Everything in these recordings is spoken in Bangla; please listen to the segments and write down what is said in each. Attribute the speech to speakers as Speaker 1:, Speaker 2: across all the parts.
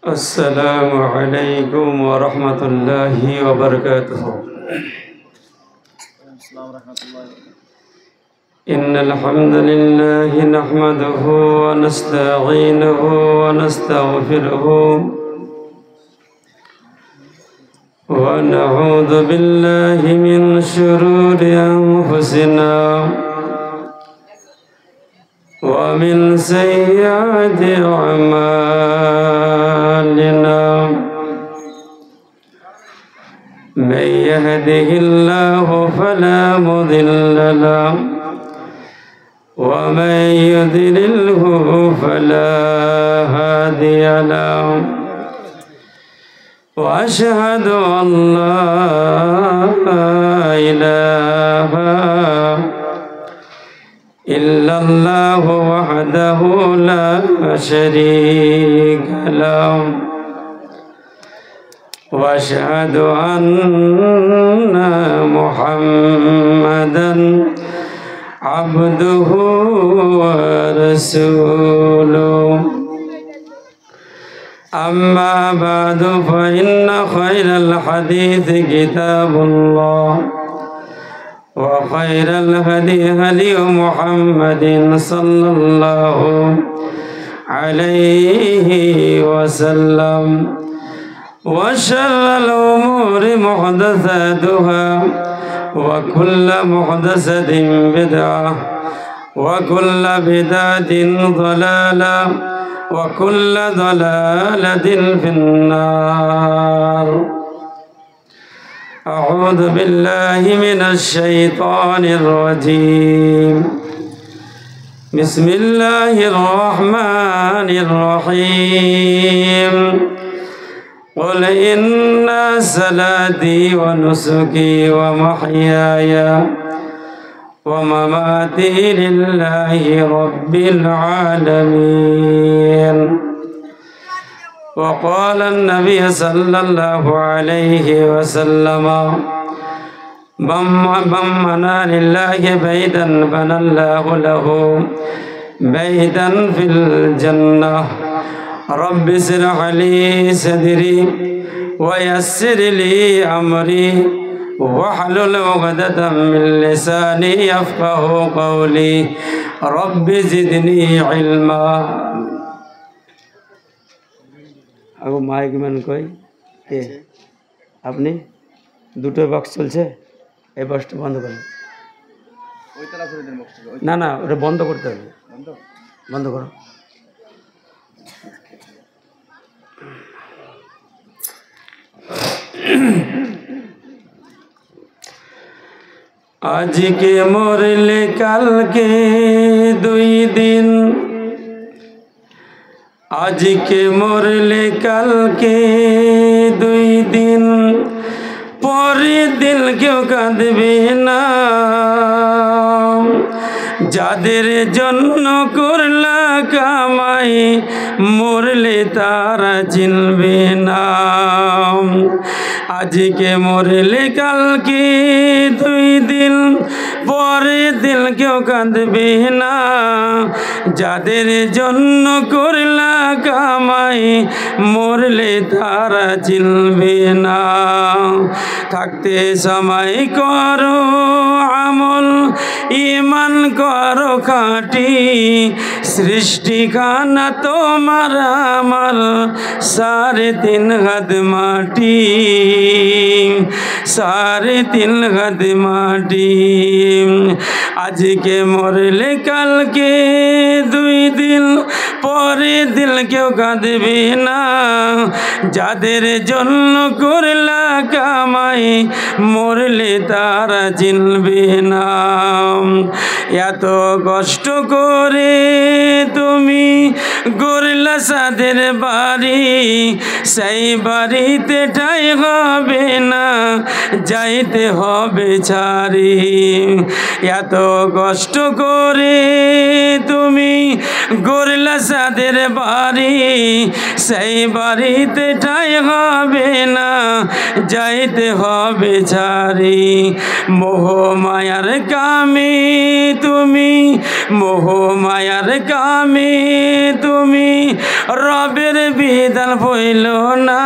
Speaker 1: السلام عليكم ورحمة الله وبركاته. إن الحمد لله نحمده ونستعينه ونستغفره ونعوذ بالله من شرور أنفسنا ومن سيئات أعمالنا من يهده الله فلا مضل له ومن يضلله فلا هادي له وأشهد أن لا إله إلا الله وحده لا شريك له وأشهد أن محمدا عبده ورسوله. أما بعد فإن خير الحديث كتاب الله وخير الهدي هدي محمد صلى الله عليه وسلم وشر الأمور محدثاتها وكل محدثة بدعة وكل بدعة ضلالة وكل ضلالة في النار. أعوذ بالله من الشيطان الرجيم. بسم الله الرحمن الرحيم. قل إن صلاتي ونسكي ومحياي ومماتي لله رب العالمين. وقال النبي صلى الله عليه وسلم من بنى لله بيتا بنى الله له بيتا في الجنة. رب اشرح لي صدري ويسر لي أمري واحلل عقدة من لساني يفقه قولي. رب زدني علما. আগো মাইক ম্যান কই কে আপনি? দুটো বক্স চলছে, এই বক্সটা বন্ধ করুন। ওইটা করে দেন বক্সটা। না না, ওটা বন্ধ করতে হবে। বন্ধ করো। আজকে মরলে কালকে দুই দিন, আজকে মরলে কালকে দুই দিন, পরের দিন কেউ কাঁদবে না। যাদের জন্য করলা কামাই মরলে তারা চিনবে না। আজকে মরলে কালকে দুই দিন, পরের দিন কেউ কাঁদবে না। যাদের জন্য করলা কামাই মরলে তারা চিনবে না। থাকতে সময় করো আমল, ঈমান করো খাঁটি, সৃষ্টিখানা তোমার আমার 3.5 হাত মাটি, 3.5 হাত মাটি। আজকে মরলে কালকে দুই দিন, পরের দিন কেউ কাঁদবে না। যাদের জন্য করলা কামাই মরলে তারা চিনবে না। এত কষ্ট করে তুমি গড়লা সাদের বাড়ি, সেই বাড়িতে ঠাই হবে না, যাইতে হবে ছাড়ি। এত কষ্ট করে তুমি গড়লা সাদের বাড়ি, সেই বাড়িতে ঠাই হবে না, যাইতে হবে ছাড়ি। মোহ মায়ার কামে তুমি, মোহ মায়ার কামে তুমি, রবের বিধান হইল না,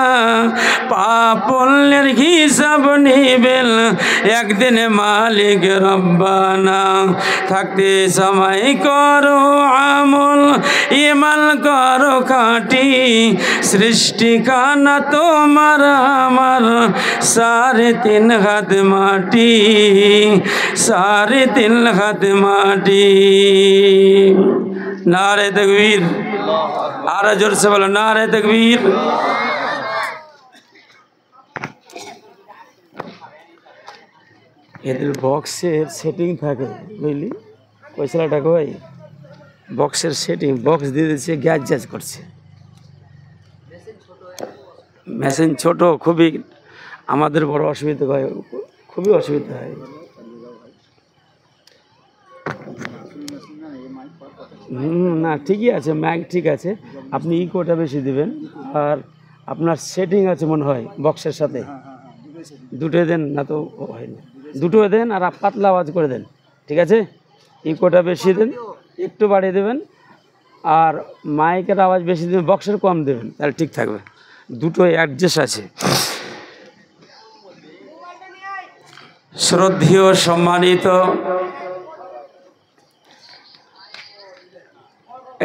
Speaker 1: পাপ পুণ্যের হিসাব নিবেন একদিন মালিক রব্বানা। থাকতে সময় করো আমল, ইমান করো খাঁটি, সৃষ্টি খানা তোমার আমার 3.5 হাত মাটি, 3.5 হাত মাটি। নারে তাকবীর, আর জোর से বলো নারে তাকবীর। এদের বক্সের সেটিং থাকে বুঝলি, পয়সাটা কই বক্সের সেটিং, বক্স দিয়ে দিচ্ছে, গ্যাস জ্যাজ করছে, মেশিন ছোট, খুবই আমাদের বড় অসুবিধা হয়, খুবই অসুবিধা হয়। না ঠিকই আছে, ম্যাগ ঠিক আছে, আপনি ইকোটা বেশি দিবেন, আর আপনার সেটিং আছে মনে হয় বক্সের সাথে, দুটোই দেন, না তো হয় না, দুটোই দেন আর পাতলা আওয়াজ করে দেন, ঠিক আছে? ইকোটা বেশি দেন, একটু বাড়িয়ে দেবেন, আর মাইকের আওয়াজ বেশি দেবেন, বক্সের কম দেবেন, তাহলে ঠিক থাকবে, দুটোই অ্যাডজাস্ট আছে। শ্রদ্ধেয় সম্মানিত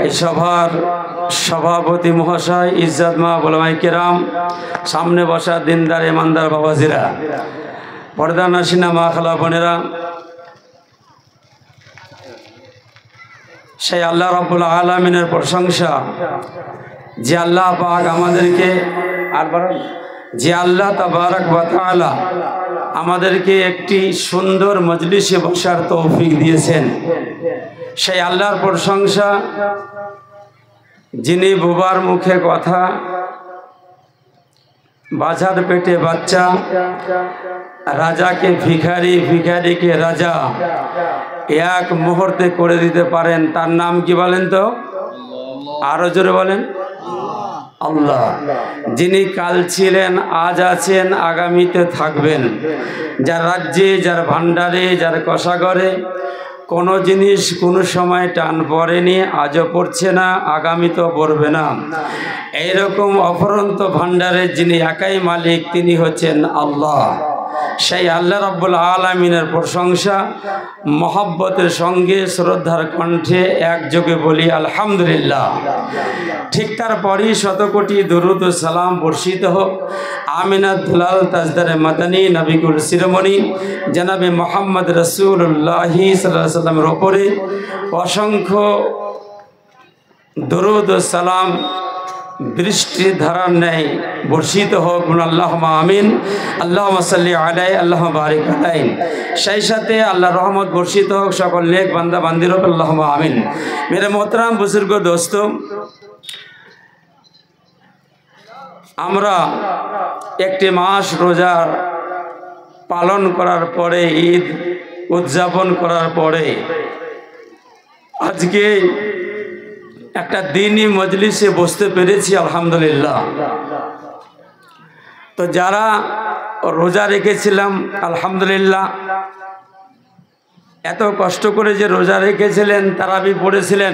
Speaker 1: এই সভার সভাপতি মহাশয়, ইজ্জত মা ওলামায়ে কেরাম, সামনে বসা দিনদার ইমানদার বাবাজিরা, পর্দা নাশিনা মা খালা বোনেরা, সেই আল্লাহ রাব্বুল আলামিনের প্রশংসা যে আল্লাহ পাক আমাদেরকে, আর বলেন যে আল্লাহ তাবারক ওয়া তাআলা আমাদেরকে একটি সুন্দর মজলিসে বসার তৌফিক দিয়েছেন। সেই আল্লাহর প্রশংসা যিনি বুবার মুখে কথা, বাজার পেটে বাচ্চা, রাজাকে ভিখারি, ভিখারিকে রাজা এক মুহূর্তে করে দিতে পারেন, তার নাম কি বলেন তো? আরো জোরে বলেন আল্লাহ। যিনি কাল ছিলেন, আজ আছেন, আগামীতে থাকবেন, যার রাজ্যে, যার ভান্ডারে, যার কোষাগারে কোনো জিনিস কোনো সময় টান পড়েনি, আজও পড়ছে না, আগামীতেও পড়বে না, এইরকম অফরন্ত ভান্ডারের যিনি একাই মালিক, তিনি হচ্ছেন আল্লাহ। সেই আল্লাহ রাব্বুল আলামিনের প্রশংসা মহব্বতের সঙ্গে শ্রদ্ধার কণ্ঠে একযোগে বলি আলহামদুলিল্লাহ। ঠিক তারপরই শতকোটি দরুদ ও সালাম বর্ষিত হোক আমিনা দুলাল তাজদারে মাদানী নবিকুল শিরোমণি জনাবে মোহাম্মদ রাসূলুল্লাহি সাল্লাল্লাহু আলাইহি সাল্লামের ওপরে। অসংখ্য দরুদ ও সালাম বৃষ্টি ধারার ন্যায় বর্ষিত হোক, আল্লাহুম্মা আমিন। আল্লাহুম্মা সাল্লি আলাইহি, আল্লাহুম্মা বারিক আলাইহি। সেই সাথে আল্লাহর রহমত বর্ষিত হোক সকল নেক বান্দা বান্দির উপর, আল্লাহুম্মা আমিন। মেরে মোহতারাম বুজুর্গ দোস্ত, আমরা একটি মাস রোজা পালন করার পরে, ঈদ উদযাপন করার পরে আজকে একটা দিনই মজলিসে বসতে পেরেছি আলহামদুলিল্লাহ। তো যারা রোজা রেখেছিলাম আলহামদুলিল্লাহ, এত কষ্ট করে যে রোজা রেখেছিলেন, তারাবি পড়েছিলেন,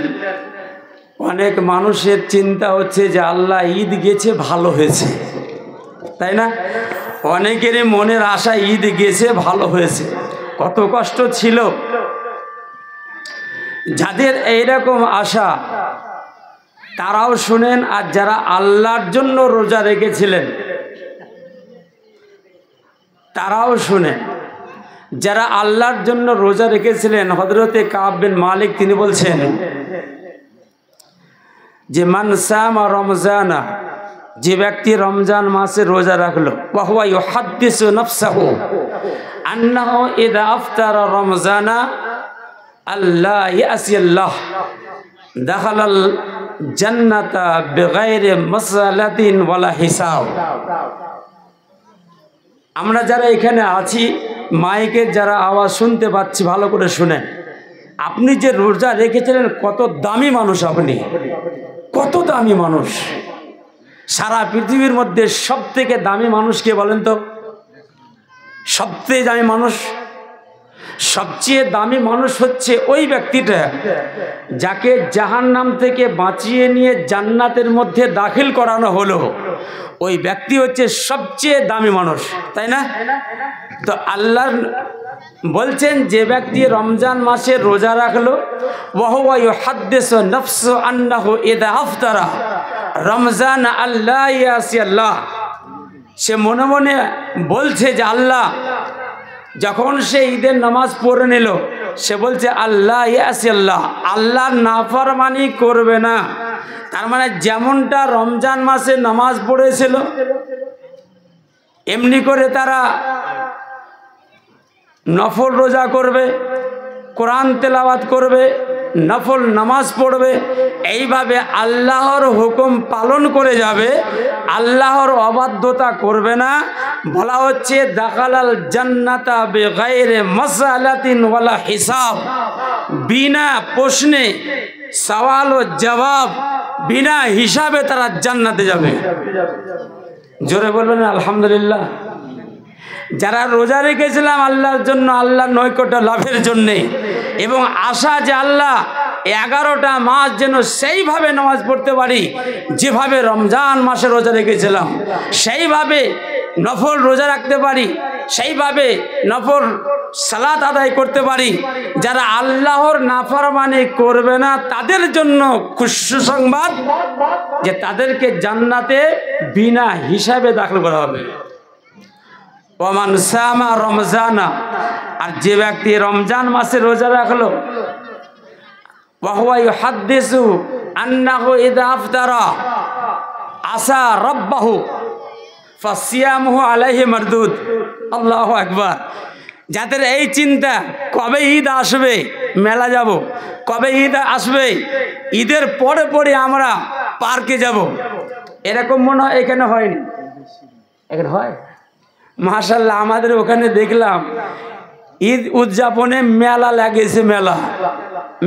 Speaker 1: অনেক মানুষের চিন্তা হচ্ছে যে আল্লাহ ঈদ গেছে ভালো হয়েছে, তাই না? অনেকেরই মনের আশা ঈদ গেছে ভালো হয়েছে, কত কষ্ট ছিল। যাদের এইরকম আশা তারাও শুনেন, আর যারা আল্লাহর জন্য রোজা রেখেছিলেন তারাও শুনেন। যারা আল্লাহর জন্য রোজা রেখেছিলেন, হযরতে কাব বিন মালিক তিনি বলছেন যে মান সামা রমজানা, যে ব্যক্তি রমজান মাসে রোজা রাখলো, ওয়া হুয়া ইউহাদ্দিসু নাফসাহু আন্নাহু ইযা আফতারা রমজানা আল্লাহ ইয়াসিল্লাহ দাখালাল জান্নাতা বিগাইরি মাসআলাতিন ওয়ালা হিসাব। আমরা যারা এখানে আছি, মাইকের যারা আওয়াজ শুনতে পাচ্ছি, ভালো করে শুনেন। আপনি যে রোজা রেখেছিলেন, কত দামি মানুষ আপনি, কত দামি মানুষ। সারা পৃথিবীর মধ্যে সব থেকে দামি মানুষ কে বলেন তো? সবচেয়ে দামি মানুষ, সবচেয়ে দামি মানুষ হচ্ছে ওই ব্যক্তিটা যাকে জাহান্নাম থেকে বাঁচিয়ে নিয়ে জান্নাতের মধ্যে দাখিল করানো হলো। ওই ব্যক্তি হচ্ছে সবচেয়ে দামি মানুষ, তাই না? তো আল্লাহ বলছেন, যে ব্যক্তি রমজান মাসে রোজা রাখলো, ওয়াহুয়া ইউহাদ্দিসু নাফসু আন্নাহু ইযা আফতারা রমজান আল্লাহ ইয়াসি আল্লাহ, সে মনে মনে বলছে যে আল্লাহ, যখন সে ঈদের নামাজ পড়ে নিল, সে বলছে আল্লাহ ইয়াসি আল্লাহ, আল্লাহর নাফরমানি করবে না। তার মানে যেমনটা রমজান মাসে নামাজ পড়েছিল, এমনি করে তারা নফল রোজা করবে, কোরআন তেলাওয়াত করবে, নফল নামাজ পড়বে, এইভাবে আল্লাহর হুকুম পালন করে যাবে, আল্লাহর অবাধ্যতা করবে না। বলা হচ্ছে দাখালাল জান্নাতা বিগাইরি মাসআলাতিন ওয়ালা হিসাব, বিনা প্রশ্নে সওয়াল ও জবাব, বিনা হিসাবে তারা জান্নাতে যাবে। জোরে বলবেন আলহামদুলিল্লাহ। যারা রোজা রেখেছিলাম আল্লাহর জন্য, আল্লাহর নৈকট্য লাভের জন্যে, এবং আশা যে আল্লাহ 11টা মাস যেন সেইভাবে নামাজ পড়তে পারি, যেভাবে রমজান মাসে রোজা রেখেছিলাম, সেইভাবে নফল রোজা রাখতে পারি, সেইভাবে নফল সালাত আদায় করতে পারি। যারা আল্লাহর নাফরমানি করবে না, তাদের জন্য সুসংবাদ যে তাদেরকে জান্নাতে বিনা হিসাবে দাখিল করা হবে। ওমান সামা রমজানা, আর যে ব্যক্তি রমজান মাসে রোজা রাখলো, ওয়াহুয়া ইউহাদ্দিসু আন্নাহু ইযা আফতারা আসা রাব্বাহু ফাসিয়ামুহু আলাইহি মারদুদ। আল্লাহু আকবার। যাদের এই চিন্তা, কবে ঈদ আসবে, মেলা যাব, কবে ঈদ আসবে, ঈদের পরে পরে আমরা পার্কে যাব, এরকম মনে হয় এখানে হয়নি? এখানে হয় মাশাআল্লাহ। আমাদের ওখানে দেখলাম ঈদ উদযাপনে মেলা লাগিয়েছে,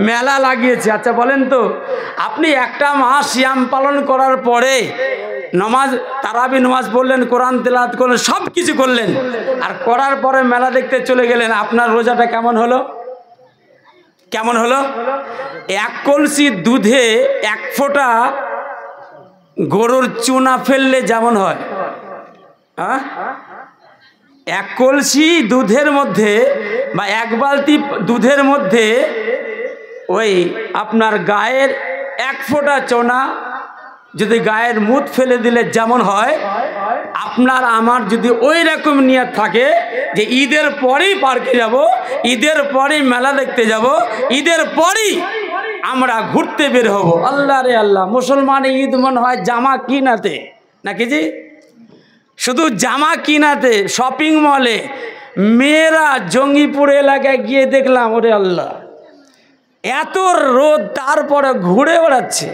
Speaker 1: মেলা লাগিয়েছে। আচ্ছা বলেন তো, আপনি একটা মাস সিয়াম পালন করার পরে নামাজ, তারাবি নামাজ পড়লেন, কোরআন তেলাওয়াত করলেন, সব কিছু করলেন, আর করার পরে মেলা দেখতে চলে গেলেন, আপনার রোজাটা কেমন হলো? কেমন হলো? এক কলসি দুধে এক ফোঁটা গরুর চুনা ফেললে যেমন হয়, হ্যাঁ, এক কলসি দুধের মধ্যে বা এক বালতি দুধের মধ্যে ওই আপনার গায়ের এক ফোঁটা চোনা যদি গায়ের মুত ফেলে দিলে যেমন হয়, আপনার আমার যদি ওই রকম নিয়ত থাকে যে ঈদের পরেই পার্কে যাব, ঈদের পরেই মেলা দেখতে যাব, ঈদের পরেই আমরা ঘুরতে বের হব, আল্লাহ রে আল্লাহ, মুসলমান ঈদ মনে হয় জামা কিনাতে নাকি জি, শুধু জামা কিনাতে, শপিং মলে। মেয়েরা জঙ্গিপুর এলাকায় গিয়ে দেখলাম, ওরে আল্লাহ, এত রোদ, তারপরে ঘুরে বেড়াচ্ছে।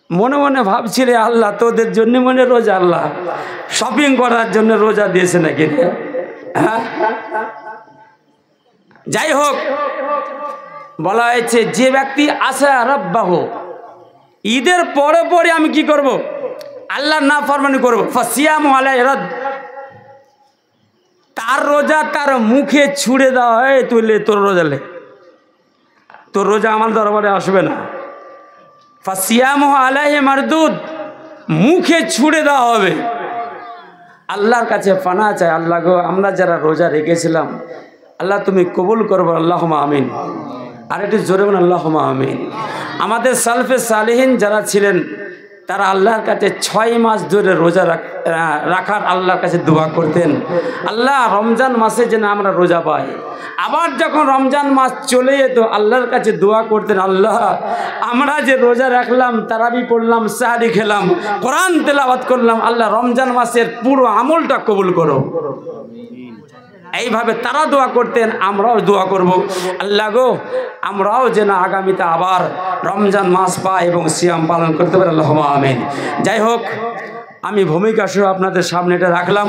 Speaker 1: মনে মনে ভাবছি রে আল্লাহ, তোদের জন্য মনে রোজা, আল্লাহ শপিং করার জন্য রোজা দিয়েছে নাকি? হ্যাঁ, যাই হোক, বলা হয়েছে যে ব্যক্তি আসা রাব্বাহু, ঈদের পরে পরে আমি কি করব? আল্লাহ না ফরমানি করবো, ফাসিয়ামু আলাইহি রাদ, তার রোজা তার মুখে ছুঁড়ে দেওয়া হয়, তুই তোর রোজা লে, তোর রোজা আমার দরবারে আসবে না। ফাসিয়ামুহু আলাইহি মারদুদ, মুখে ছুঁড়ে দেওয়া হবে। আল্লাহর কাছে পানা চাই, আল্লাহ গো, আমরা যারা রোজা রেখেছিলাম, আল্লাহ তুমি কবুল করবো, আল্লাহুম্মা আমিন। আর একটু জোরে বলুন আল্লাহুম্মা আমিন। আমাদের সালফে সালেহিন যারা ছিলেন, তারা আল্লাহর কাছে 6 মাস ধরে রোজা রাখার আল্লাহর কাছে দোয়া করতেন, আল্লাহ রমজান মাসে যেন আমরা রোজা পাই। আবার যখন রমজান মাস চলে যেত, আল্লাহর কাছে দোয়া করতেন, আল্লাহ আমরা যে রোজা রাখলাম, তারাবি পড়লাম, সাহরি খেলাম, কোরআন তেলাওয়াত করলাম, আল্লাহ রমজান মাসের পুরো আমলটা কবুল করো। এইভাবে তারা দোয়া করতেন, আমরাও দোয়া করব। আল্লাহ গো, আমরাও যেন আগামীতে আবার রমজান মাস পাই এবং সিয়াম পালন করতে পারি, আল্লাহুম্মা আমিন। যাই হোক, আমি ভূমিকা শুরু আপনাদের সামনে এটা রাখলাম।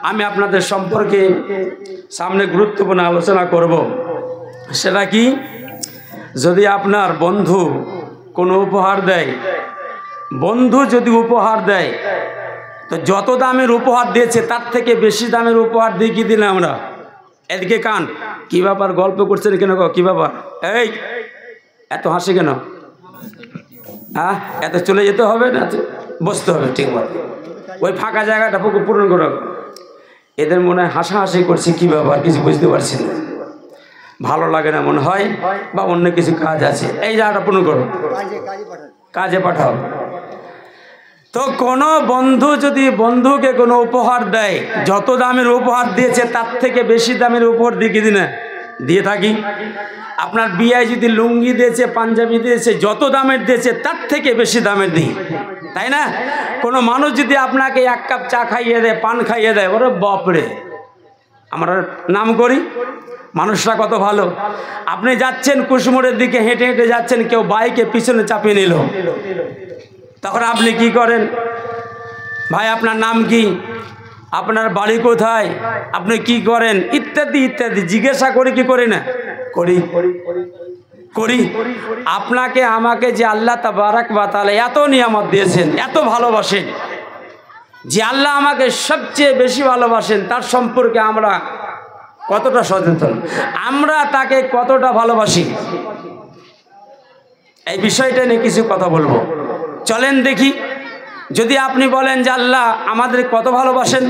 Speaker 1: আমি আপনাদের সম্পর্কে সামনে গুরুত্বপূর্ণ আলোচনা করব। সেটা কি, যদি আপনার বন্ধু কোনো উপহার দেয়, বন্ধু যদি উপহার দেয়, তো যত দামের উপহার দিয়েছে তার থেকে বেশি দামের উপহার দিই কি দিলে আমরা? এদিকে কান, কি ব্যাপার, গল্প করছেন কেন? কি ব্যাপার, এই এত হাসি কেন? হ্যাঁ, এত চলে যেতে হবে না, বসতে হবে ঠিক মতো, ওই ফাঁকা জায়গাটা পূরণ করো। এদের মনে হয় হাসাহাসি করছে, কি ব্যাপার কিছু বুঝতে পারছি না, ভালো লাগে না মনে হয়, বা অন্য কিছু কাজ আছে, এই জায়গাটা পূরণ করো, কাজে পাঠাও। তো কোনো বন্ধু যদি বন্ধুকে কোনো উপহার দেয়, যত দামের উপহার দিয়েছে তার থেকে বেশি দামের উপহার দিয়ে কি দিনে দিয়ে থাকি। আপনার বিয়ায় যদি লুঙ্গি দিয়েছে, পাঞ্জাবি দিয়েছে, যত দামের দিয়েছে তার থেকে বেশি দামের দিই, তাই না? কোনো মানুষ যদি আপনাকে এক কাপ চা খাইয়ে দেয়, পান খাইয়ে দেয়, ওরে বাপরে, আমরা নাম করি মানুষরা কত ভালো। আপনি যাচ্ছেন কুশমোড়ের দিকে, হেঁটে হেঁটে যাচ্ছেন, কেউ বাইকে পিছনে চাপিয়ে নিল, তখন আপনি কি করেন? ভাই আপনার নাম কি, আপনার বাড়ি কোথায়, আপনি কি করেন, ইত্যাদি ইত্যাদি জিজ্ঞাসা করি কি করি না? করি করি। আপনাকে আমাকে যে আল্লাহ তাবারাক ওয়া তাআলা এত নিয়ামত দিয়েছেন, এত ভালোবাসেন, যে আল্লাহ আমাকে সবচেয়ে বেশি ভালোবাসেন, তার সম্পর্কে আমরা কতটা সচেতন, আমরা তাকে কতটা ভালোবাসি, এই বিষয়টা নিয়ে কিছু কথা বলবো। চলেন দেখি। যদি আপনি বলেন যে আল্লাহ আমাদের কত ভালোবাসেন,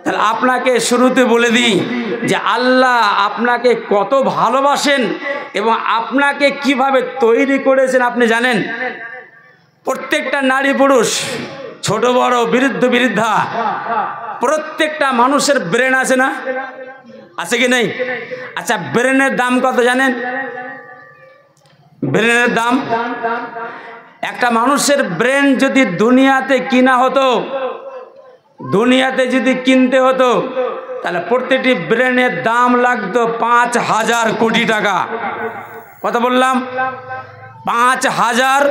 Speaker 1: তাহলে আপনাকে শুরুতে বলে দিই যে আল্লাহ আপনাকে কত ভালোবাসেন এবং আপনাকে কিভাবে তৈরি করেছেন আপনি জানেন? প্রত্যেকটা নারী পুরুষ, ছোট বড়, বৃদ্ধ বৃদ্ধা, প্রত্যেকটা মানুষের ব্রেন আছে না? আছে কি নেই? আচ্ছা, ব্রেনের দাম কত জানেন? ব্রেনের দাম, একটা মানুষের ব্রেন যদি দুনিয়াতে কিনা হতো, দুনিয়াতে যদি কিনতে হতো, তাহলে প্রত্যেকটি ব্রেনের দাম লাগতো 5,000 কোটি টাকা। কত বললাম? 5,000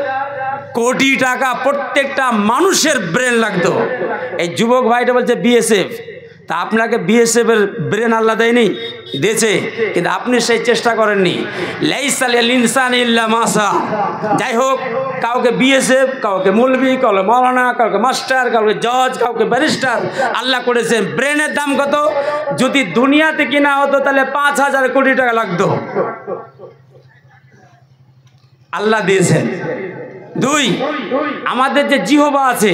Speaker 1: কোটি টাকা প্রত্যেকটা মানুষের ব্রেন লাগতো। এই যুবক ভাইটা বলছে বিএসএফ, তা আপনাকে বিএসএফ এর ব্রেন আল্লাহ দেয়নি? দিয়েছে, কিন্তু আপনি সেই চেষ্টা করেননি। লাইসাল ইনসান ইল্লা মা সা। যাই হোক, কাউকে বিএসএফ, কাউকে মৌলবি, কাউকে মাওলানা, কাউকে মাস্টার, কাউকে জজ, কাউকে ব্যারিস্টার আল্লাহ করেছেন। ব্রেনের দাম কত? যদি দুনিয়াতে কিনা হতো তাহলে 5,000 কোটি টাকা লাগতো, আল্লাহ দিয়েছেন। দুই, আমাদের যে জিহবা আছে,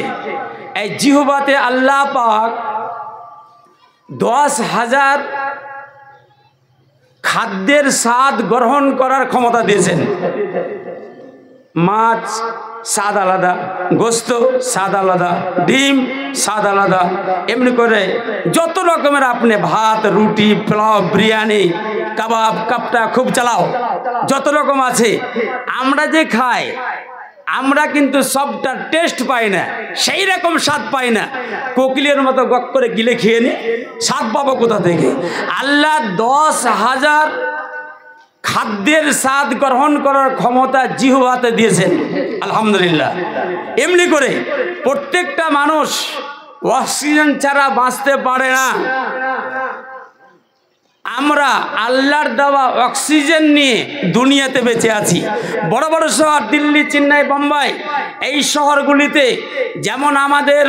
Speaker 1: এই জিহবাতে আল্লাহ পাক 10,000 খাদ্যের স্বাদ গ্রহণ করার ক্ষমতা দিয়েছেন। মাছ স্বাদ আলাদা, গোস্ত স্বাদ আলাদা, ডিম স্বাদ আলাদা, এমনি করে যত রকমের আপনি ভাত, রুটি, পোলাও, বিরিয়ানি, কাবাব, কাপটা খুব চালাও, যত রকম আছে, আমরা যে খাই, আমরা কিন্তু সবটা টেস্ট পাই না, সেই রকম স্বাদ পাই না। কোকিলের মতো গক করে গিলে খেয়ে নি, স্বাদ পাবো কোথা থেকে? আল্লাহ 10,000 খাদ্যের স্বাদ গ্রহণ করার ক্ষমতা জিহ্বাতে দিয়েছেন, আলহামদুলিল্লাহ। এমনি করে প্রত্যেকটা মানুষ অক্সিজেন ছাড়া বাঁচতে পারে না। আমরা আল্লাহর দেওয়া অক্সিজেন নিয়ে দুনিয়াতে বেঁচে আছি। বড় বড় শহর দিল্লি, চেন্নাই, বোম্বাই, এই শহরগুলিতে যেমন আমাদের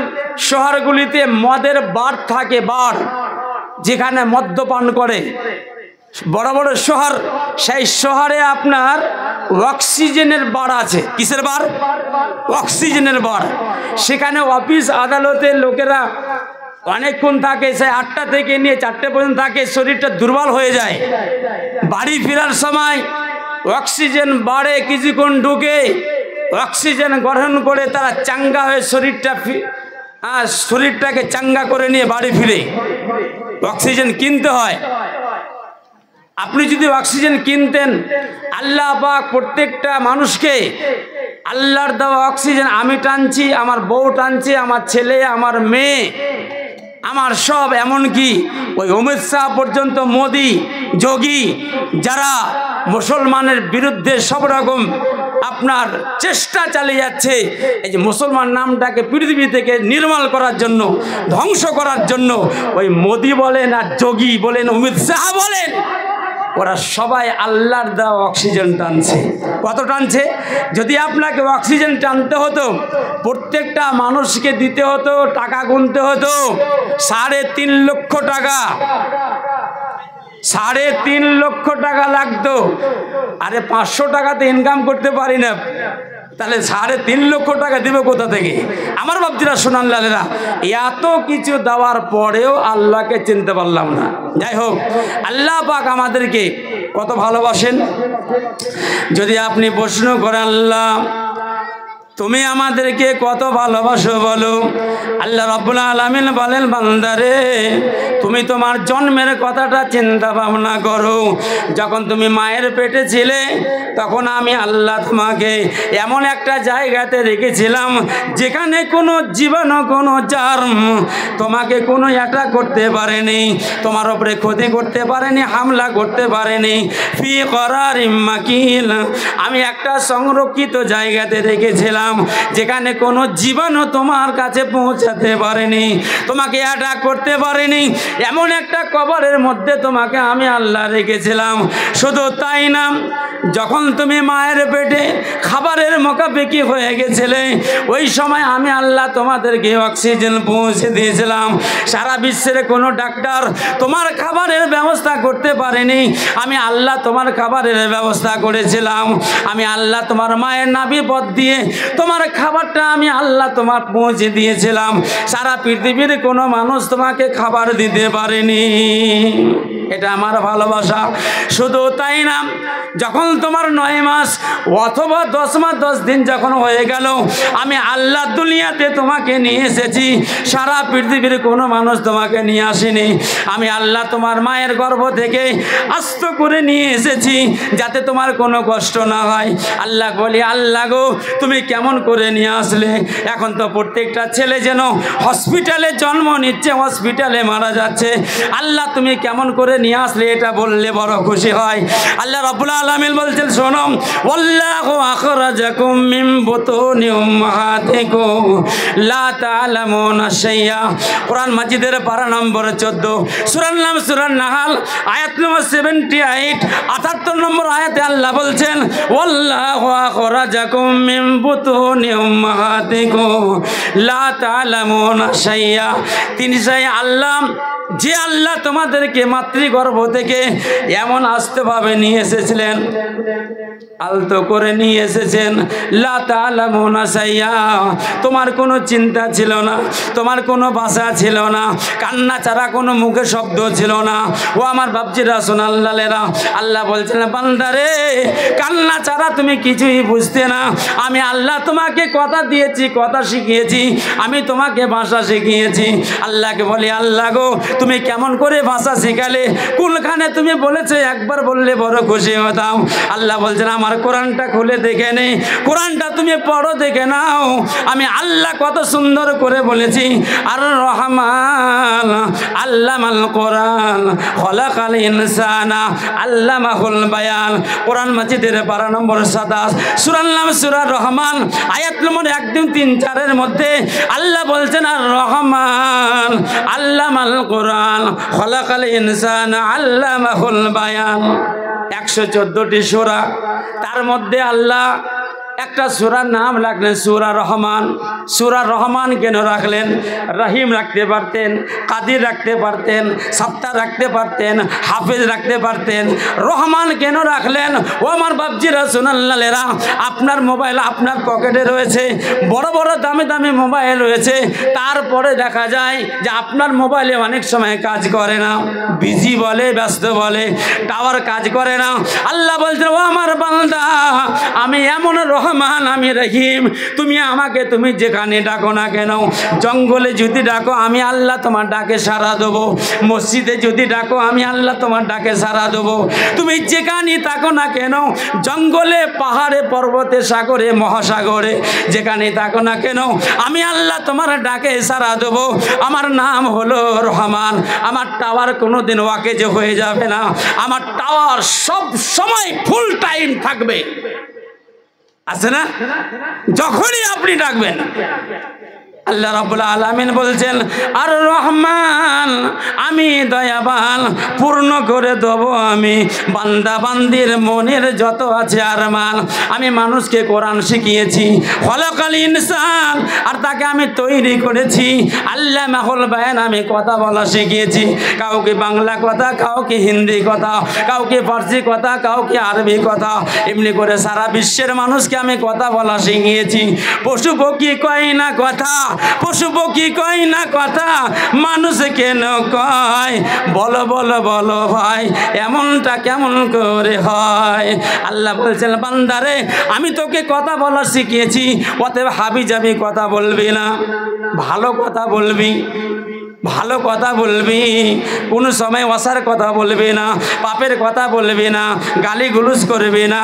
Speaker 1: শহরগুলিতে মদের বার থাকে, বার যেখানে মদ্যপান করে, বড় বড় শহর, সেই শহরে আপনার অক্সিজেনের বার আছে। কিসের বার? অক্সিজেনের বার। সেখানে অফিস আদালতের লোকেরা অনেকক্ষণ থাকে, সেই 8টা থেকে নিয়ে 4টে পর্যন্ত থাকে, শরীরটা দুর্বল হয়ে যায়। বাড়ি ফেরার সময় অক্সিজেন বাড়ে, কিছুক্ষণ ঢুকে অক্সিজেন গ্রহণ করে তারা চাঙ্গা হয়ে শরীরটাকে চাঙ্গা করে নিয়ে বাড়ি ফিরে। অক্সিজেন কিনতে হয়। আপনি যদি অক্সিজেন কিনতেন, আল্লাহ পাক প্রত্যেকটা মানুষকে আল্লাহর দেওয়া অক্সিজেন আমি টানছি, আমার বউ টানছে, আমার ছেলে, আমার মেয়ে, আমার সব, এমনকি ওই অমিত শাহ পর্যন্ত, মোদি, যোগী, যারা মুসলমানের বিরুদ্ধে সব রকম আপনার চেষ্টা চালিয়ে যাচ্ছে, এই যে মুসলমান নামটাকে পৃথিবী থেকে নির্মূল করার জন্য, ধ্বংস করার জন্য, ওই মোদি বলেন আর যোগী বলেন, অমিত শাহ বলেন, ওরা সবাই আল্লাহর দেওয়া অক্সিজেন টানছে। কত টানছে? যদি আপনাকে অক্সিজেন টানতে হতো, প্রত্যেকটা মানুষকে দিতে হতো, টাকা গুনতে হতো 3.5 লক্ষ টাকা, 3.5 লক্ষ টাকা লাগতো। আরে 500 টাকাতে ইনকাম করতে পারি না, তাহলে 3.5 লক্ষ টাকা দেবে কোথা থেকে? আমার বাপজিরা, শোনান লালেরা, এত কিছু দেওয়ার পরেও আল্লাহকে চিনতে পারলাম না। যাই হোক, আল্লাহ পাক আমাদেরকে কত ভালোবাসেন। যদি আপনি প্রশ্ন করেন, আল্লাহ তুমি আমাদেরকে কত ভালোবাসো বলো, আল্লাহ রাব্বুল আলামিন বলেন, বান্দারে তুমি তোমার জন্মের কথাটা চিন্তা ভাবনা করো। যখন তুমি মায়ের পেটে ছিলে, তখন আমি আল্লাহ তোমাকে এমন একটা জায়গাতে রেখেছিলাম যেখানে কোনো জীবাণু, কোনো জার্ম তোমাকে কোনো অ্যাটাক করতে পারেনি, তোমার উপরে ক্ষতি করতে পারেনি, হামলা করতে পারেনি। ফি করারিম মাকিন, আমি একটা সংরক্ষিত জায়গাতে রেখেছিলাম যেখানে কোনো জীবাণু তোমার কাছে পৌঁছাতে পারেনি, তোমাকে অ্যাটাক করতে পারেনি। এমন একটা কবরের মধ্যে তোমাকে আমি আল্লাহ রেখেছিলাম। শুধু তাই না, যখন তুমি মায়ের পেটে খাবারের মোকাবেকি হয়ে গেছিলে, ওই সময় আমি আল্লাহ তোমাদেরকে অক্সিজেন পৌঁছে দিয়েছিলাম। সারা বিশ্বের কোনো ডাক্তার তোমার খাবারের ব্যবস্থা করতে পারেনি, আমি আল্লাহ তোমার খাবারের ব্যবস্থা করেছিলাম। আমি আল্লাহ তোমার মায়ের নাভি পথ দিয়ে তোমার খাবারটা আমি আল্লাহ তোমার পৌঁছে দিয়েছিলাম। সারা পৃথিবীর কোনো মানুষ তোমাকে খাবার দিতে পারেনি। এটা আমার ভালোবাসা। শুধু তাই না, যখন তোমার 9 মাস অথবা 10 মাস 10 দিন যখন হয়ে গেল, আমি আল্লাহ দুনিয়াতে তোমাকে নিয়ে এসেছি। সারা পৃথিবীর কোনো মানুষ তোমাকে নিয়ে আসেনি। আমি আল্লাহ তোমার মায়ের গর্ভ থেকে আস্ত করে নিয়ে এসেছি যাতে তোমার কোনো কষ্ট না হয়। আল্লাহ বলি, আল্লাহ গো তুমি কেমন করে নিয়ে আসলে? এখন তো প্রত্যেকটা ছেলে যেন হসপিটালে জন্ম নিচ্ছে, হসপিটালে মারা যাচ্ছে। আল্লাহ তুমি কেমন করে নিয়ে আসলে, এটা বললে বড় খুশি হয়। আল্লাহ রাব্বুল আলামিন বলছেন, শোনো, ওয়াল্লাহু আখরাজাকুম মিন বুতুনি উম্মাহাতিকুম লা তা'লামুনা শাইআ। কোরআন মাজিদের পারা নম্বর 14, সূরার নাম সূরা নাহাল, আয়াত নম্বর 78, 78 নম্বর আয়াতে আল্লাহ বলছেন, ওয়াল্লাহু আখরাজাকুম মিন বুতুনি উম্মাহাতিকুম লা তা'লামুনা শাইআ। তিনি সেই আল্লাহ, যে আল্লাহ তোমাদেরকে মাতৃগর্ভ থেকে এমন আস্তেভাবে নিয়ে এসেছিলেন, আলতো করে নিয়ে এসেছেন। লা তা'লামুনা শাইআ, তোমার কোনো চিন্তা ছিল না, তোমার কোনো ভাষা ছিল না, কান্না ছাড়া কোনো মুখে শব্দ ছিল না। ও আমার বাপজিরা, সোনাল্লালেরা, আল্লাহ বলছেন, বান্দারে কান্না ছাড়া তুমি কিছুই বুঝতে না। আমি আল্লাহ তোমাকে কথা দিয়েছি, কথা শিখিয়েছি, আমি তোমাকে ভাষা শিখিয়েছি। আল্লাহকে বলি, আল্লাহ গো তুমি কেমন করে ভাষা শেখালে, কোনখানে তুমি বলেছো, একবার বললে বড় খুশি হতাম। আল্লাহ বলছেন, আমার কোরআনটা খুলে দেখে নে, কোরআনটা তুমি পড়ো, দেখে নাও আমি আল্লাহ কত সুন্দর করে বলেছি। আর রহমান আল্লামাল কোরআন খলাকাল ইনসানা আল্লামাহুল বায়ান। কোরআন মাজিদের পারা নম্বর 27, সূরার নাম সূরা রহমান, আয়াত নম্বর 1, 2, 3, 4 মধ্যে আল্লাহ বলছেন, আর রহমান আল্লামাল কোরআন খলাকাল ইনসানা আল্লামাহুল বায়ান। 114টি সূরা, তার মধ্যে আল্লাহ একটা সূরার নাম রাখলেন সূরা রহমান। সূরা রহমান কেন রাখলেন? রহিম রাখতে পারতেন, কাদির রাখতে পারতেন, সত্তার রাখতে পারতেন, হাফেজ রাখতে পারতেন। রহমান কেন রাখলেন? ও আমার বাপজিরা, সোনাল্লালেরা, আপনার মোবাইল আপনার পকেটে রয়েছে, বড় বড় দামি দামি মোবাইল রয়েছে, তারপরে দেখা যায় যে আপনার মোবাইলে অনেক সময় কাজ করে না, বিজি বলে, ব্যস্ত বলে, টাওয়ার কাজ করে না। আল্লাহ বলছেন, ও আমার বান্দা, আমি এমন রহমান, আমি রহিম। তুমি আমাকে তুমি যেখানে ডাকো না কেন, জঙ্গলে যদি ডাকো আমি আল্লাহ তোমার ডাকে সাড়া দেবো, মসজিদে যদি ডাকো আমি আল্লাহ তোমার ডাকে সাড়া দেবো। তুমি যেখানে থাকো না কেন, জঙ্গলে, পাহাড়ে, পর্বতে, সাগরে, মহাসাগরে, যেখানে থাকো না কেন আমি আল্লাহ তোমার ডাকে সাড়া দেবো। আমার নাম হলো রহমান। আমার টাওয়ার কোনোদিন ওয়াকেজ হয়ে যাবে না, আমার টাওয়ার সব সময় ফুল টাইম থাকবে, আছে না? যখনই আপনি ডাকবেন। আল্লাহ রাব্বুল আলামিন বলছেন, আর রহমান, আমি দয়াবান, পূর্ণ করে দেব আমি বান্দা বান্দির মনের যত আছে আরমান। আমি মানুষকে কোরআন শিখিয়েছি, খলাকাল ইনসান, আর তাকে আমি তৈরি করেছি আল্লামাহুল বায়ান, আমি কথা বলা শিখিয়েছি। কাউকে বাংলা কথা, কাউকে হিন্দি কথা, কাউকে ফার্সি কথা, কাউকে আরবি কথা, এমনি করে সারা বিশ্বের মানুষকে আমি কথা বলা শিখিয়েছি। পশু পক্ষী কয় না কথা, পশু পক্ষী কয় না কথা, মানুষ কেন কয়? বলো বলো বলো ভাই, এমনটা কেমন করে হয়? আল্লাহ বলছেন, বান্দারে আমি তোকে কথা বলা শিখিয়েছি, অতএব হাবি যাবি কথা বলবি না, ভালো কথা বলবি, ভালো কথা বলবি, কোনো সময় অসার কথা বলবি না, পাপের কথা বলবি না, গালি গুলুস করবি না,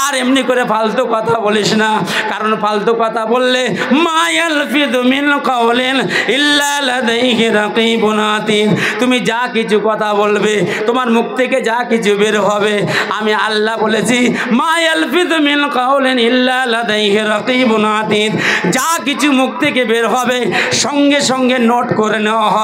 Speaker 1: আর এমনি করে ফালতু কথা বলিস না। কারণ ফালতু কথা বললে মা ইয়ালফিযু মিন কাওলিন ইল্লা লাদাইহি রাকীবুন আতীদ, তুমি যা কিছু কথা বলবে, তোমার মুখ থেকে যা কিছু বের হবে, আমি আল্লাহ বলেছি মা ইয়ালফিযু মিন কাওলিন ইল্লা লাদাইহি রাকীবুন আতীদ, যা কিছু মুখ থেকে বের হবে সঙ্গে সঙ্গে নোট করে নেওয়া হবে।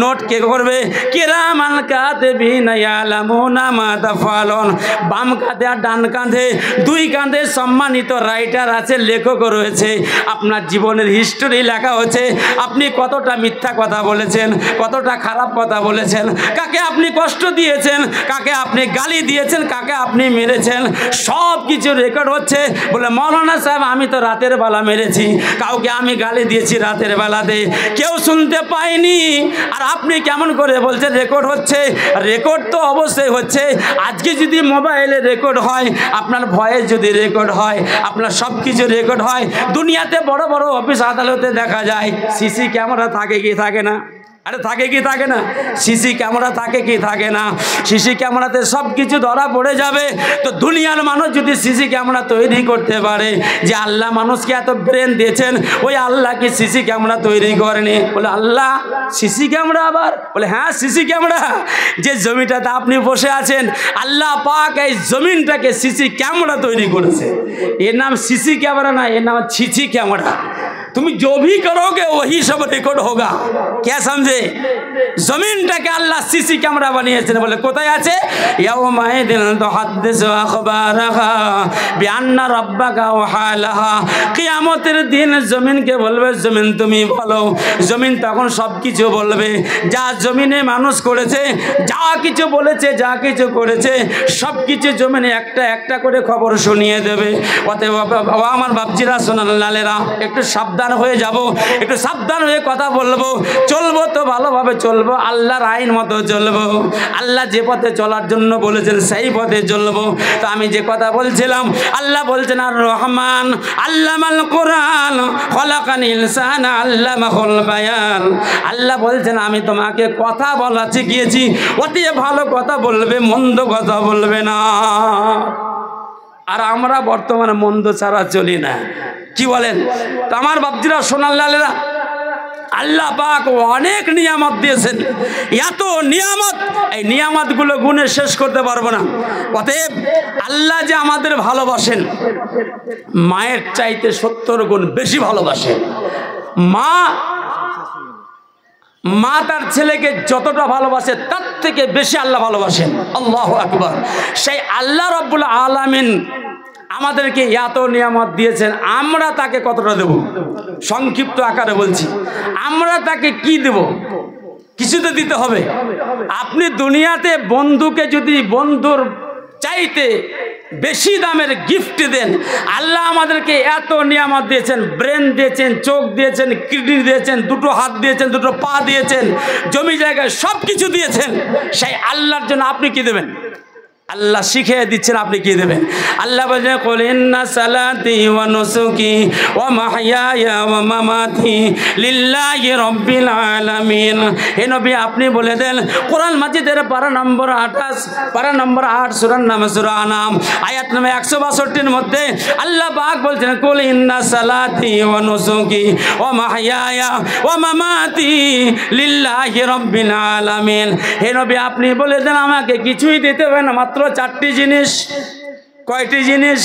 Speaker 1: নোট কে করবে? কিরামান কাতিবিন ইয়ালামুনা মা তাফআলুন। বাম কাঁধে আর ডান কাঁধে, দুই কাঁধে সম্মানিত রাইটার আছে, লেখক রয়েছে। আপনার জীবনের হিস্টোরি লেখা হচ্ছে, আপনি কতটা মিথ্যা কথা বলেছেন, কতটা খারাপ কথা বলেছেন, কাকে আপনি কষ্ট দিয়েছেন, কাকে আপনি গালি দিয়েছেন, কাকে আপনি মেরেছেন, সব কিছু রেকর্ড হচ্ছে। বলে মৌলানা সাহেব আমি তো রাতের বেলা মেরেছি, কাউকে আমি গালি দিয়েছি রাতের বেলাতে, কেউ শুনতে পায়নি। আর আপনি কেমন করে বলছেন রেকর্ড হচ্ছে? রেকর্ড তো অবশ্যই হচ্ছে। আজকে যদি মোবাইলে রেকর্ড হয়, আপনার ভয়েস যদি রেকর্ড হয়, আপনার সব কিছু রেকর্ড হয়, দুনিয়াতে বড় বড় অফিস আদালতে দেখা যায় সিসি ক্যামেরা থাকে কি থাকে না? আরে থাকে কি থাকে না? সিসি ক্যামেরা থাকে কি থাকে না? সিসি ক্যামেরাতে সব কিছু ধরা পড়ে যাবে। তো দুনিয়ার মানুষ যদি সিসি ক্যামেরা তৈরি করতে পারে, যে আল্লাহ মানুষকে এত ব্রেন দিয়েছেন, ওই আল্লাহ কি সিসি ক্যামেরা তৈরি করেনি? বলে আল্লাহ সিসি ক্যামেরা আবার? বলে হ্যাঁ সিসি ক্যামেরা। যে জমিটাতে আপনি বসে আছেন, আল্লাহ পাক এই জমিনটাকে সিসি ক্যামেরা তৈরি করেছে। এর নাম সিসি ক্যামেরা না, এর নাম ছিছি ক্যামেরা। तुम जो भी करोगे वही सब रिकॉर्ड होगा। क्या समझे? जमीनটাকে আল্লাহ সিসি ক্যামেরা বানিয়েছেন। বলে কোথায় আছে? ইয়াউমাইদিন তুহাদ্দিসু আখবারাহা বিআন্না রাব্বাকা ওয়াহালাহা। কিয়ামতের দিন জমিনকে বলবে, জমিন তুমি বলো। জমিন তখন সব কিছু বলবে, যা জমিনে মানুষ করেছে, যা কিছু বলেছে, যা কিছু করেছে, সব কিছু জমিনে একটা একটা করে খবর শুনিয়ে দেবে। অতএব আমার বাপজিরা সোনার লালেরা, একটু সাবধান হয়ে যাব, একটু সাবধান হয়ে কথা বলবো। চলবো তো ভালোভাবে চলবো, আল্লাহর আইন মতো চলবো। আল্লাহ যে পথে চলার জন্য বলেছেন সেই পথে চলবো। তো আমি যে কথা বলছিলাম, আল্লাহ বলছেন আর রহমান আল্লামাল কোরআন খলাকাল ইনসানা আল্লামাহুল বায়ান। আল্লাহ বলছেন আমি তোমাকে কথা বলা শিখিয়েছি, অতি ভালো কথা বলবে, মন্দ কথা বলবে না। আর আমরা বর্তমানে মন্দ ছাড়া চলি না, কি বলেন? তো আমার বাপজিরা সোনার লালেরা, আল্লাহ পাক অনেক নিয়ামত দিয়েছেন, এত নিয়ামত, এই নিয়ামতগুলো গুণে শেষ করতে পারবো না। অতএব আল্লাহ যে আমাদের ভালোবাসেন, মায়ের চাইতে 70 গুণ বেশি ভালোবাসেন। মা তার ছেলেকে যতটা ভালোবাসে তার থেকে বেশি আল্লাহ ভালোবাসেন। আল্লাহু আকবার। সেই আল্লাহ রাব্বুল আলামিন আমাদেরকে এত নিয়ামত দিয়েছেন, আমরা তাকে কতটা দেব? সংক্ষিপ্ত আকারে বলছি, আমরা তাকে কি দেব? কিছু তো দিতে হবে। আপনি দুনিয়াতে বন্ধুকে যদি বন্ধুর চাইতে বেশি দামের গিফট দেন, আল্লাহ আমাদেরকে এত নিয়ামত দিয়েছেন, ব্রেন দিয়েছেন, চোখ দিয়েছেন, কিডনি দিয়েছেন, দুটো হাত দিয়েছেন, দুটো পা দিয়েছেন, জমি জায়গায় সব কিছু দিয়েছেন। সেই আল্লাহর জন্য আপনি কি দেবেন? আল্লাহ শিখিয়ে দিচ্ছেন, আপনি কি দেবেন? আল্লাহ বলছেন কুল ইন্না সালাতি ওয়া নুসুকি ওয়া মাহইয়ায়া ওয়া মামাতি লিল্লাহি রাব্বিল আলামিন। হে নবী আপনি বলে দেন, কোরআন মাজিদের পারা নম্বর 28, পারা নম্বর 8, সূরার নাম সূরা আনাম, আয়াত নম্বর 162 মধ্যে আল্লাহ পাক বলছেন কুল ইন্না সালাতি ওয়া নুসুকি ওয়া মাহইয়ায়া ওয়া মামাতি লিল্লাহি রাব্বিল আলামিন। হে নবী আপনি বলে দেন আমাকে কিছুই দিতে হবে না, মাত্র 4টি জিনিস। কয়টি জিনিস?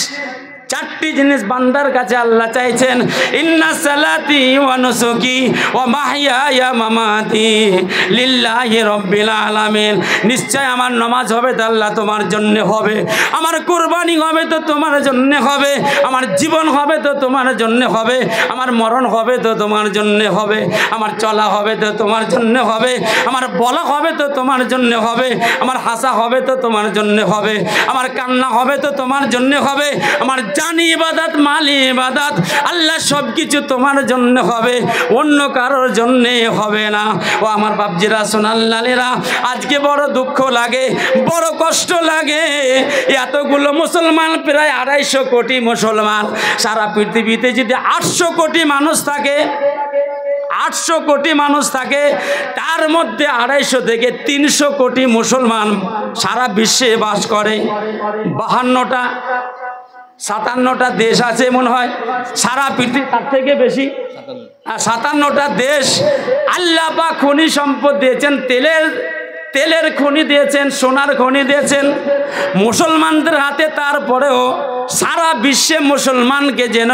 Speaker 1: 4টি জিনিস বান্দার কাছে আল্লাহ চাইছেন। ইন্না সালাতি ওয়া নুসুকি ওয়া মাহইয়ায়া মামাতি লিল্লাহি রাব্বিল আলামিন। নিশ্চয় আমার নামাজ হবে তো আল্লাহ তোমার জন্য হবে, আমার কুরবানি হবে তো তোমার জন্য হবে, আমার জীবন হবে তো তোমার জন্য হবে, আমার মরণ হবে তো তোমার জন্য হবে, আমার চলা হবে তো তোমার জন্য হবে, আমার বলা হবে তো তোমার জন্য হবে, আমার হাসা হবে তো তোমার জন্য হবে, আমার কান্না হবে তো তোমার জন্য হবে, আমার জানি ইবাদত মালি ইবাদত আল্লাহ সব কিছু তোমার জন্য হবে, অন্য কারোর জন্য হবে না। ও আমার বাপজিরা সোনাল্লালেরা, আজকে বড় দুঃখ লাগে, বড় কষ্ট লাগে। এতগুলো মুসলমান, প্রায় 250 কোটি মুসলমান, সারা পৃথিবীতে যদি 800 কোটি মানুষ থাকে, 800 কোটি মানুষ থাকে, তার মধ্যে 250 থেকে 300 কোটি মুসলমান সারা বিশ্বে বাস করে। 52টা 57টা দেশ আছে মনে হয় সারা পৃথিবী, তার থেকে বেশি 57টা দেশ আল্লাহ পাক খনি সম্পদ দিয়েছেন, তেলের খনি দিয়েছেন, সোনার খনি দিয়েছেন মুসলমানদের হাতে। তারপরেও সারা বিশ্বে মুসলমানকে যেন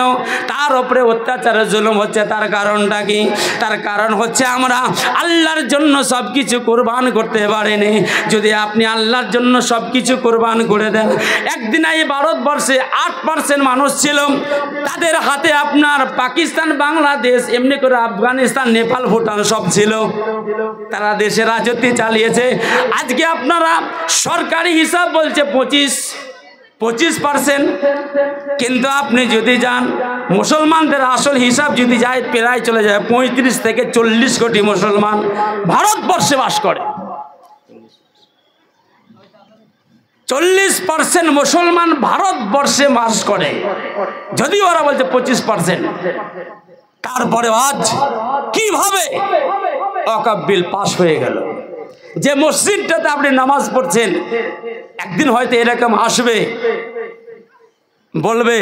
Speaker 1: তার উপরে অত্যাচার জুলুম হচ্ছে। তার কারণটা কি? তার কারণ হচ্ছে আমরা আল্লাহর জন্য সব কিছু কোরবান করতে পারিনি। যদি আপনি আল্লাহর জন্য সব কিছু কোরবান করে দেন, একদিন এই ভারতবর্ষে 8% মানুষ ছিল, তাদের হাতে আপনার পাকিস্তান, বাংলাদেশ, এমনি করে আফগানিস্তান, নেপাল, ভুটান সব ছিল, তারা দেশে রাজত্ব চালিয়েছে। আজকে আপনারা সরকারি হিসাব বলছে 25%, কিন্তু আপনি যদি যান মুসলমানদের আসল হিসাব যদি যায়, প্রায় চলে যায় 35 থেকে 40 কোটি মুসলমান ভারতবর্ষে বাস করে। 40% মুসলমান ভারতবর্ষে বাস করে, যদিও ওরা বলছে 25%। তারপরে আজ কিভাবে ওয়াকফ বিল পাস হয়ে গেল? যে মসজিদটাতে আপনি নামাজ পড়ছেন, একদিন হয়তো এরকম আসবে, বলবে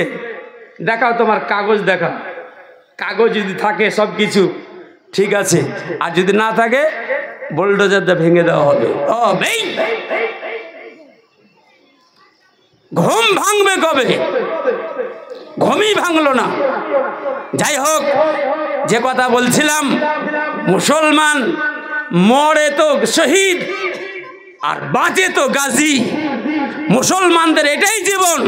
Speaker 1: দেখাও তোমার কাগজ, দেখাও কাগজ, যদি থাকে সব কিছু ঠিক আছে, আর যদি না থাকে বুলডোজার দিয়ে ভেঙে দেওয়া হবে। ঘুম ভাঙবে কবে? ঘুমই ভাঙলো না। যাই হোক, যে কথা বলছিলাম, মুসলমান মরে তো শহীদ আর বাঁচে তো গাজী। মুসলমানদের এটাই জীবন,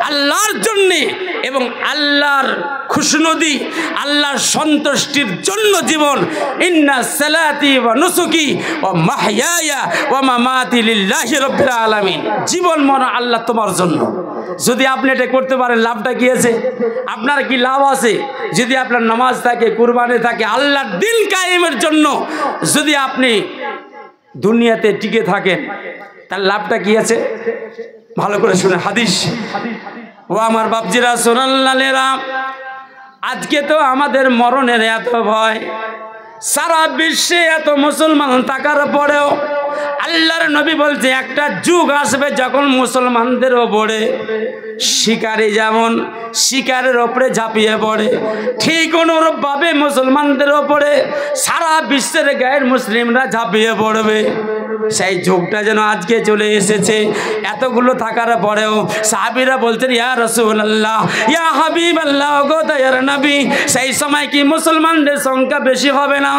Speaker 1: আল্লাহর জন্যে এবং আল্লাহর খুশনদি, আল্লাহর সন্তুষ্টির জন্য জীবন। ইন্না সালাতি ওয়া নুসুকি ওয়া মাহইয়ায়া ওয়া মামাতি লিল্লাহি রাব্বিল আলামিন। জীবন মরণ আল্লাহ তোমার জন্য। যদি আপনি এটা করতে পারেন, লাভটা কি আছে? আপনার কি লাভ আছে? যদি আপনার নামাজ থাকে, কুরবানি থাকে, আল্লাহর দিন কায়েমের জন্য যদি আপনি দুনিয়াতে টিকে থাকেন, তার লাভটা কি আছে? ভালো করে শুনে হাদিস। ও আমার বাপজিরা সোনাল্লালেরা, আজকে তো আমাদের মরণের এত ভয়, সারা বিশ্বে এত মুসলমান থাকার পরেও আল্লাহর নবী বলছে একটা যুগ আসবে যখন মুসলমানদের ওপরে শিকারী যেমন শিকারের ওপরে ঝাঁপিয়ে পড়ে, ঠিক অনুরূপভাবে মুসলমানদের ওপরে সারা বিশ্বের গায়ের মুসলিমরা ঝাঁপিয়ে পড়বে। সেই যুগটা যেন আজকে চলে এসেছে। এতগুলো থাকার পরেও সাহাবীরা বলছেন, ইয়া রাসূলুল্লাহ, ইয়া হাবিবাল্লাহ, গো দয়ার নবী, সেই সময় কি মুসলমানদের সংখ্যা বেশি হবে না?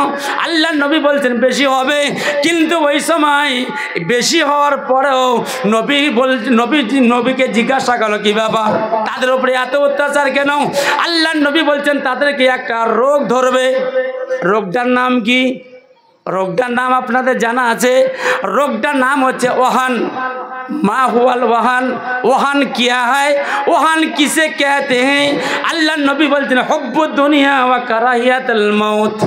Speaker 1: আল্লাহর নবী বলছেন বেশি হবে, কিন্তু ওই সময় বেশি হওয়ার পরেও নবীকে জিজ্ঞাসা করলো কি ব্যাপার, তাদের উপরে এত অত্যাচার কেন? আল্লাহর নবী বলছেন তাদেরকে একটা রোগ ধরবে। রোগটার নাম কি? রোগটার নাম আপনাদের জানা আছে। রোগটার নাম হচ্ছে ওহান। মা হুয়াল ওহান, ওহান কিয়া হয়, ওহান কিসে कहते हैं? আল্লাহ নবী বলছেন হুব্বুদ দুনিয়া ওয়া কারাহিয়াতুল মউত।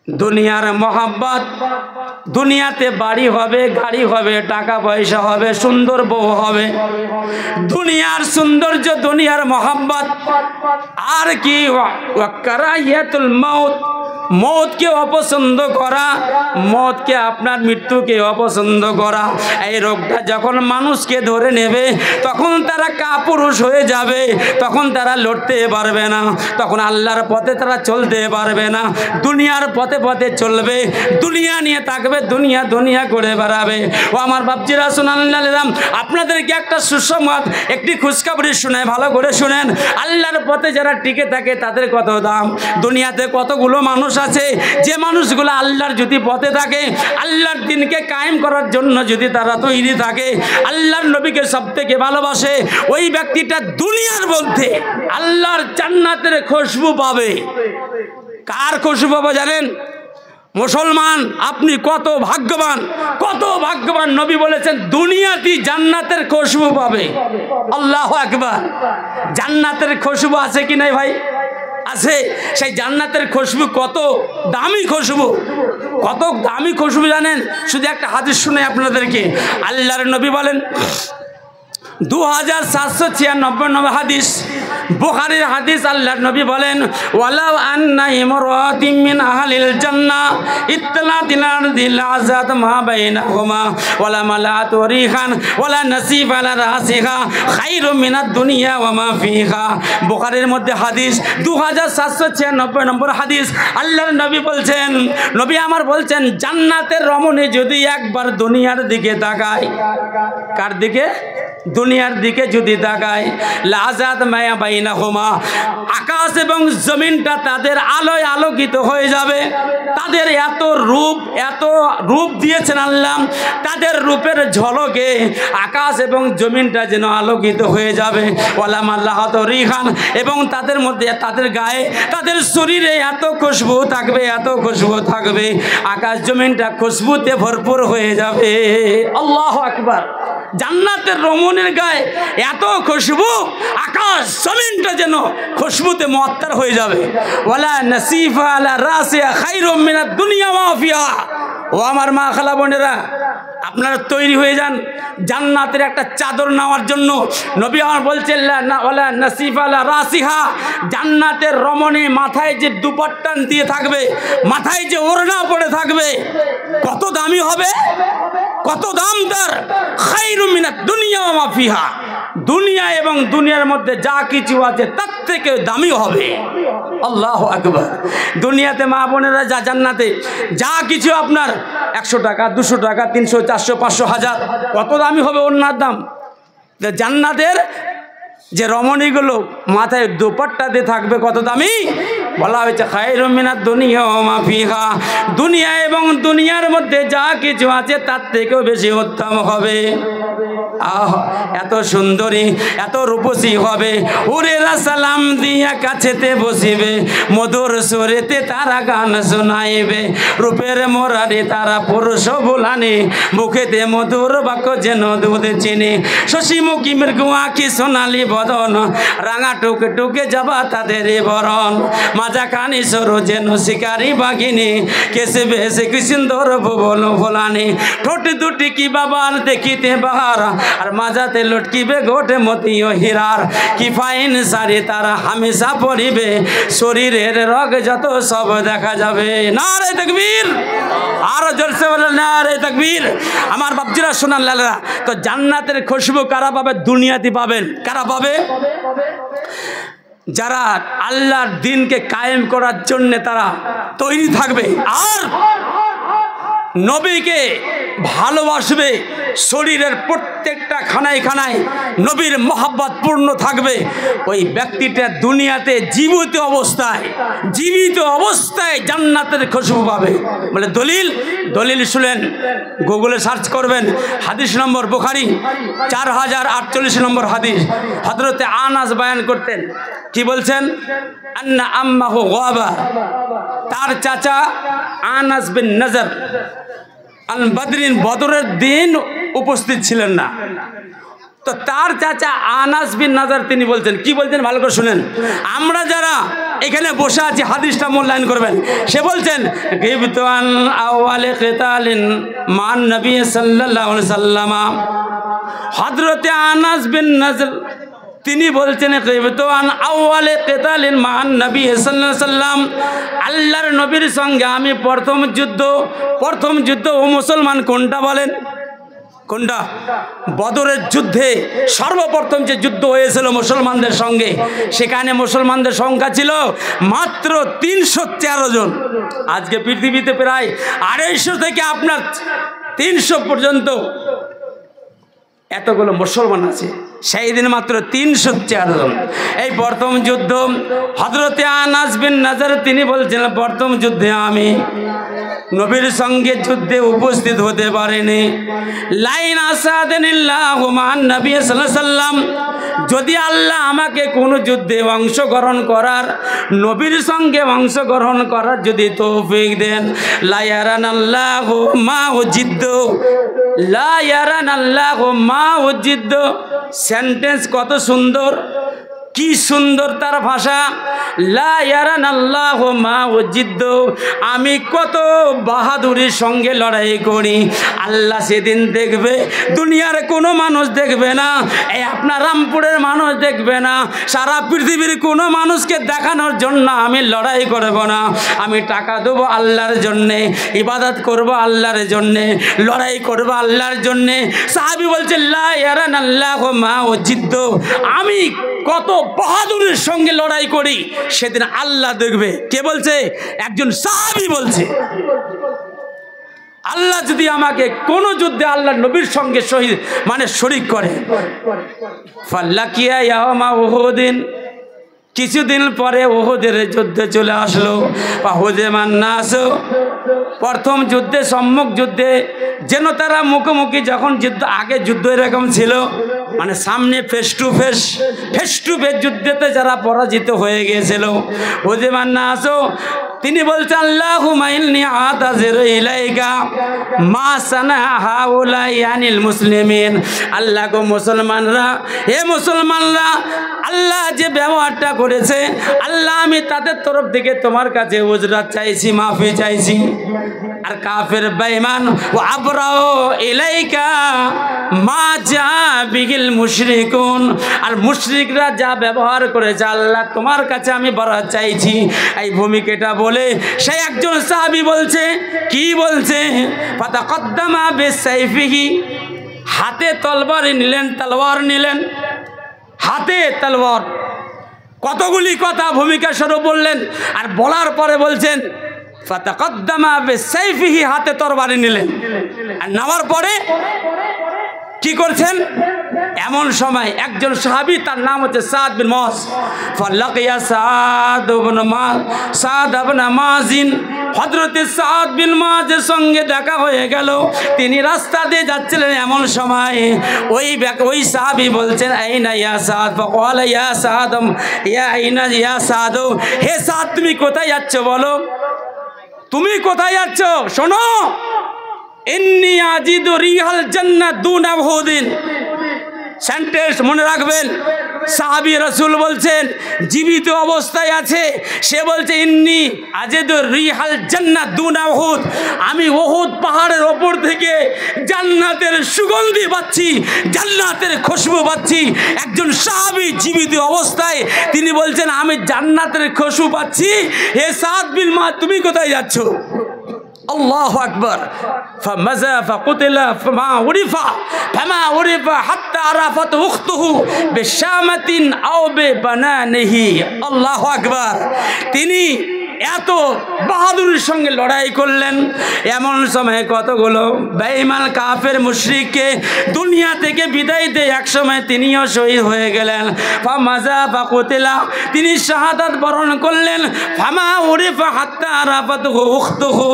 Speaker 1: দুনিয়ার মহাব্বত, দুনিয়াতে বাড়ি হবে, গাড়ি হবে, টাকা পয়সা হবে, সুন্দর বউ হবে, দুনিয়ার সৌন্দর্য, দুনিয়ার মহাব্বত। আর কি কারাহিয়াতুল মউত, মৌতকে অপছন্দ করা, মৌতকে আপনার মৃত্যুকে অপছন্দ করা। এই রোগটা যখন মানুষকে ধরে নেবে তখন তারা কাপুরুষ হয়ে যাবে, তখন তারা লড়তে পারবে না, তখন আল্লাহর পথে তারা চলতে পারবে না, দুনিয়ার পথে পথে চলবে, দুনিয়া নিয়ে থাকবে, দুনিয়া দুনিয়া করে বেড়াবে। ও আমার বাপজিরা শুনালাম, আপনাদেরকে একটা সুসংবাদ, একটি খুশখবরি শোনায়, ভালো করে শুনেন। আল্লাহর পথে যারা টিকে থাকে তাদের কত দাম। দুনিয়াতে কতগুলো মানুষ আছে যে মানুষগুলো আল্লাহর যদি পথে থাকে, আল্লাহর দিনকে কায়েম করার জন্য যদি তারা তৈরি থাকে, আল্লাহর নবীকে সবথেকে ভালোবাসে, ওই ব্যক্তিটা দুনিয়ার মধ্যে আল্লাহর জান্নাতের খুশবু পাবে। কার খুশবু পাবে জানেন? মুসলমান, আপনি কত ভাগ্যবান, কত ভাগ্যবান। নবী বলেছেন দুনিয়াতেই জান্নাতের খুশবু পাবে। আল্লাহু আকবার। জান্নাতের খুশবু আছে কি নাই ভাই? আছে। সেই জান্নাতের খুশবু কত দামি খুশবু, কত দামি খুশবু জানেন? শুধু একটা হাদিস শুনে আপনাদেরকে। আল্লাহর নবী বলেন, 2796 নম্বর হাদিস, বুখারীর হাদিস। আল্লাহর নবী বলেন, ওয়ালাউ আন্না ইমরাতিন মিন আহলিল জান্নাহ ইত্তালাতিল আরদিল আযাত মা বাইনাহুমা ওয়ালা মালাত রিহান ওয়ালা নাসিফ আলা রাসিহা খায়রুম মিনাদ দুনিয়া ওয়া মা ফিহা। বুখারীর মধ্যে হাদিস, 2796 নম্বর হাদিস। আল্লাহর নবী বলছেন, নবী আমার বলছেন, জান্নাতের রমণী যদি একবার দুনিয়ার দিকে তাকায়, কার দিকে? দুনিয়ার দিকে যদি তাকায়, লাজাত মায়া বাইনাহুমা, আকাশ এবং জমিনটা তাদের আলোয় আলোকিত হয়ে যাবে। তাদের এত রূপ দিয়েছেন আল্লাহ, তাদের রূপের ঝলকে আকাশ এবং জমিনটা যেন আলোকিত হয়ে যাবে। ওয়ালাম আল্লাহত রিহান, এবং তাদের মধ্যে, তাদের গায়ে, তাদের শরীরে এত খুশবু থাকবে, এত খুশবু থাকবে, আকাশ জমিনটা খুশবুতে ভরপুর হয়ে যাবে। আল্লাহু আকবার। জান্নাতের রমণীর গায়ে এত খুশবু, আকাশ জমিনটা যেন খুশবুতে মুআত্তার হয়ে যাবে। ওয়ালা নাসিফা আলা রাসিহা খায়রুম মিনাদ দুনিয়া ওয়া ফিহা। ও আমার মা খালা বোনেরা, আপনারা তৈরি হয়ে যান জান্নাতের একটা চাদর নেওয়ার জন্য। নবী আমার বলছেন, ওয়ালা নাসিফা আলা রাসিহা, জান্নাতের রমণী মাথায় যে দুপাট্টা দিয়ে থাকবে, মাথায় যে ওড়না পড়ে থাকবে, কত দামি হবে, কত দাম তার। খায়রুম মিনাদ দুনিয়া ওয়া মা ফিহা, দুনিয়া এবং দুনিয়ার মধ্যে যা কিছু আছে তার থেকে দামি হবে। আল্লাহু আকবার। দুনিয়াতে মা বোনেরা যা, জান্নাতে যা কিছু আপনার 100 টাকা, 200 টাকা, 300, 400, 500, 1000, কত দামি হবে ওনার দাম। জান্নাতের যে রমণীগুলো মাথায় দুপাট্টা দিয়ে থাকবে, কত দামি। বলা হয়েছে খায়রুম মিনাদ দুনিয়া ওয়া মা ফিহা, দুনিয়া এবং দুনিয়ার মধ্যে যা কিছু আছে তার থেকেও বেশি উত্তম হবে। এত সুন্দরী, এত রূপসী হবে। উরেরা সালাম দিয়া কাছেতে বসিবে, মধুর সুরেতে তারা গান শোনাইবে, রূপের মোরারে তারা পুরুষ ভুলানি, মুখেতে মধুর বাক্য যেন দুধ চিনি, শশী মুখী মৃগু আঁখি সোনালি বদন, রাঙা টুকে টুকে যাবা তাদের বরণ, মাজা কানি সরো যেন শিকারি বাঘিনী, কেসে বেসে কি সুন্দর ভুবন ভোলানি, ঠোঁট দুটি কি বাবার দেখিতে বাহার, আর মাজাতে লটকিবে গোটে মতি ও হীরার, কি ফাইন সারি তারা হামেশা পরিবে, শরীরের রগ যত সব দেখা যাবে। নারে তাকবীর, আরো জোরসে বলে নারে তাকবীর। আমার বাপজিরা শোনান লালেরা, তো জান্নাতের খুশবু কারা পাবে? দুনিয়াতে পাবেন। কারা পাবে? যারা আল্লাহর দিনকে কায়েম করার জন্য তারা তৈরি থাকবে আর নবীকে ভালোবাসবে, শরীরের প্রত্যেকটা খানায় খানায় নবীর মহব্বত পূর্ণ থাকবে, ওই ব্যক্তিটা দুনিয়াতে জীবিত অবস্থায় জান্নাতের খুশবু পাবে। বলে দলিল শুনেন, গুগলে সার্চ করবেন, হাদিস নম্বর বুখারী 4048 নম্বর হাদিস। হযরতে আনাস বয়ান করতেন, কি বলছেন? আন্না আম্মাহু গাবা, তার চাচা আনাস বিন নজর আল বদরিন, বদরের দিন উপস্থিত ছিলেন না। তো তার চাচা আনাস বিন নজর তিনি বলছেন, কি বলছেন ভালো করে শুনেন, আমরা যারা এখানে বসে আছে, হাদিসটা মূল্যায়ন করবেন। সে বলছেন গিবতু আন আউয়ালে কিতালিন মান নবী সাল্লাল্লাহু আলাইহি সাল্লাম। হযরতে আনাস বিন নজর তিনি বলছেন গিবতু আন আউয়ালে কিতালিন মান নবী সাল্লাল্লাহু আলাইহি সাল্লাম, আল্লাহর নবীর সঙ্গে আমি প্রথম যুদ্ধ ও মুসলমান কোনটা বলেন? কোনটা? বদরের যুদ্ধে সর্বপ্রথম যে যুদ্ধ হয়েছিল মুসলমানদের সঙ্গে, সেখানে মুসলমানদের সংখ্যা ছিল মাত্র 313 জন। আজকে পৃথিবীতে প্রায় 250 থেকে আপনার 300 পর্যন্ত এতগুলো মুসলমান আছে, সেই দিন মাত্র 304 জন। এই প্রথম যুদ্ধ হযরতে আনাস বিন নজর তিনি বলছেন প্রথম যুদ্ধে আমি নবীর সঙ্গে যুদ্ধে উপস্থিত হতে পারেনি। লাইন আসাদানিল্লাহু মান নবী সাল্লাল্লাহু আলাইহি সাল্লাম, যদি আল্লাহ আমাকে কোনো যুদ্ধে অংশগ্রহণ করার, নবীর সঙ্গে অংশগ্রহণ করার যদি তৌফিক দেন, লা ইয়ারানাল্লাহু মা উজিদ্দু, লা ইয়ারানাল্লাহু মা উজিদ্দু। সেন্টেন্স কত সুন্দর, কি সুন্দর তার ভাষা। লা ইয়ারানাল্লাহু মা উজিদ্দু, আমি কত বাহাদুরির সঙ্গে লড়াই করি, আল্লাহ সেদিন দেখবে, দুনিয়ার কোনো মানুষ দেখবে না, এই আপনার রামপুরের মানুষ দেখবে না, সারা পৃথিবীর কোনো মানুষকে দেখানোর জন্য আমি লড়াই করব না। আমি টাকা দেবো আল্লাহর জন্যে, ইবাদত করব আল্লাহর জন্যে, লড়াই করব আল্লাহর জন্যে। সাহাবী বলছে লা ইয়ারানাল্লাহু মা উজিদ্দু, আমি কত বাহাদুরের সঙ্গে লড়াই করি, সেদিন আল্লাহ দেখবে। কে বলছে? একজন সাহাবী বলছে। আল্লাহ যদি আমাকে কোন যুদ্ধে আল্লাহ নবীর সঙ্গে শহীদ মানে শরীক করে, ফাল্লাকিয়া ইয়াওমা উহুদিন, কিছুদিন পরে উহুদের যুদ্ধে চলে আসলো। পাহুজেমান নাস, প্রথম যুদ্ধে সম্মুখ যুদ্ধে যেন তারা মুখোমুখি, যখন যুদ্ধ আগে যুদ্ধ এরকম ছিল মানে সামনে ফেস টু ফেস যুদ্ধেতে যারা পরাজিত হয়ে গিয়েছিল, হুজেমান নাস তিনি বলছেন আল্লাহুম্মা ইন্নী আতাযিরু ইলাইকা মা সানা হাউলাই আনিল মুসলিমিন, আল্লাহ গো মুসলমানরা, হে মুসলমানরা, আল্লাহ যে ব্যবহারটা করেছে, আল্লাহ আমি তাদের তরফ থেকে তোমার কাছে উজরাত চাইছি, মাফি চাইছি। আর কাফের বেঈমান ও আবরাও ইলাইকা মা জা বিহিল মুশরিকুন, আর মুশরিকরা যা ব্যবহার করেছে, আল্লাহ তোমার কাছে আমি বরাত চাইছি। এই ভূমিকাটা বলে সেই একজন সাহাবী বলছে, কি বলছে? ফাতাকাদ্দামা বিসাইফিহি, হাতে তলবার নিলেন, হাতে তলোয়ার, কতগুলি কথা ভূমিকা স্বরূপ বললেন। আর বলার পরে বলছেন ফাতাকাদ্দামা বিসাইফিহি, হাতে তরবারি নিলেন। আর নেওয়ার পরে কি করছেন? এমন সময় একজন সাহাবী, তার নাম হচ্ছে সাদ বিন মুআজ, ফালাকিয়া সাদ ইবনে মাজিন, হযরতে সাদ বিন মুআজের সঙ্গে দেখা হয়ে গেল। তিনি রাস্তা দিয়ে যাচ্ছিলেন, এমন সময় ওই সাহাবী বলছেন আইনা ইয়া সাদ, ফাকালা ইয়া সাদ ইয়া আইনা ইয়া সাদ, হে সাদ তুমি কোথায় যাচ্ছ বলো, তুমি কোথায় যাচ্ছ? শোনো, ইন্নী আজিদু রিহাল জান্নাত দুনা উহুদিন। সেন্টেন্স মনে রাখবেন, সাহাবী রাসূল বলছেন, জীবিত অবস্থায় আছে, সে বলছে ইন্নী আজিদু রিহাল জান্নাত দুনা উহুদ, আমি উহুদ পাহাড়ের ওপর থেকে জান্নাতের সুগন্ধি পাচ্ছি, জান্নাতের খুশবু পাচ্ছি। একজন সাহাবী জীবিত অবস্থায় তিনি বলছেন আমি জান্নাতের খুশবু পাচ্ছি। হে সাদ বিন মুআজ, তুমি কোথায় যাচ্ছ? আল্লাহু আকবার। ফামাযা ফাকুতিলা ফামা উরিফা হাত্তা আরাফাত উখতুহু বিশামাতিন আও বিবানানিহি। আল্লাহু আকবার। তিনি এত বাহাদুরের সঙ্গে লড়াই করলেন, এমন সময় কতগুলো বেঈমান কাফের মুশরিককে দুনিয়া থেকে বিদায় দিয়ে একসময় তিনিও শহীদ হয়ে গেলেন। ফামাযা ফাকুতিলা, তিনি শাহাদাত বরণ করলেন। ফামা উরিফা হাত্তা আরাফাতহু উখতুহু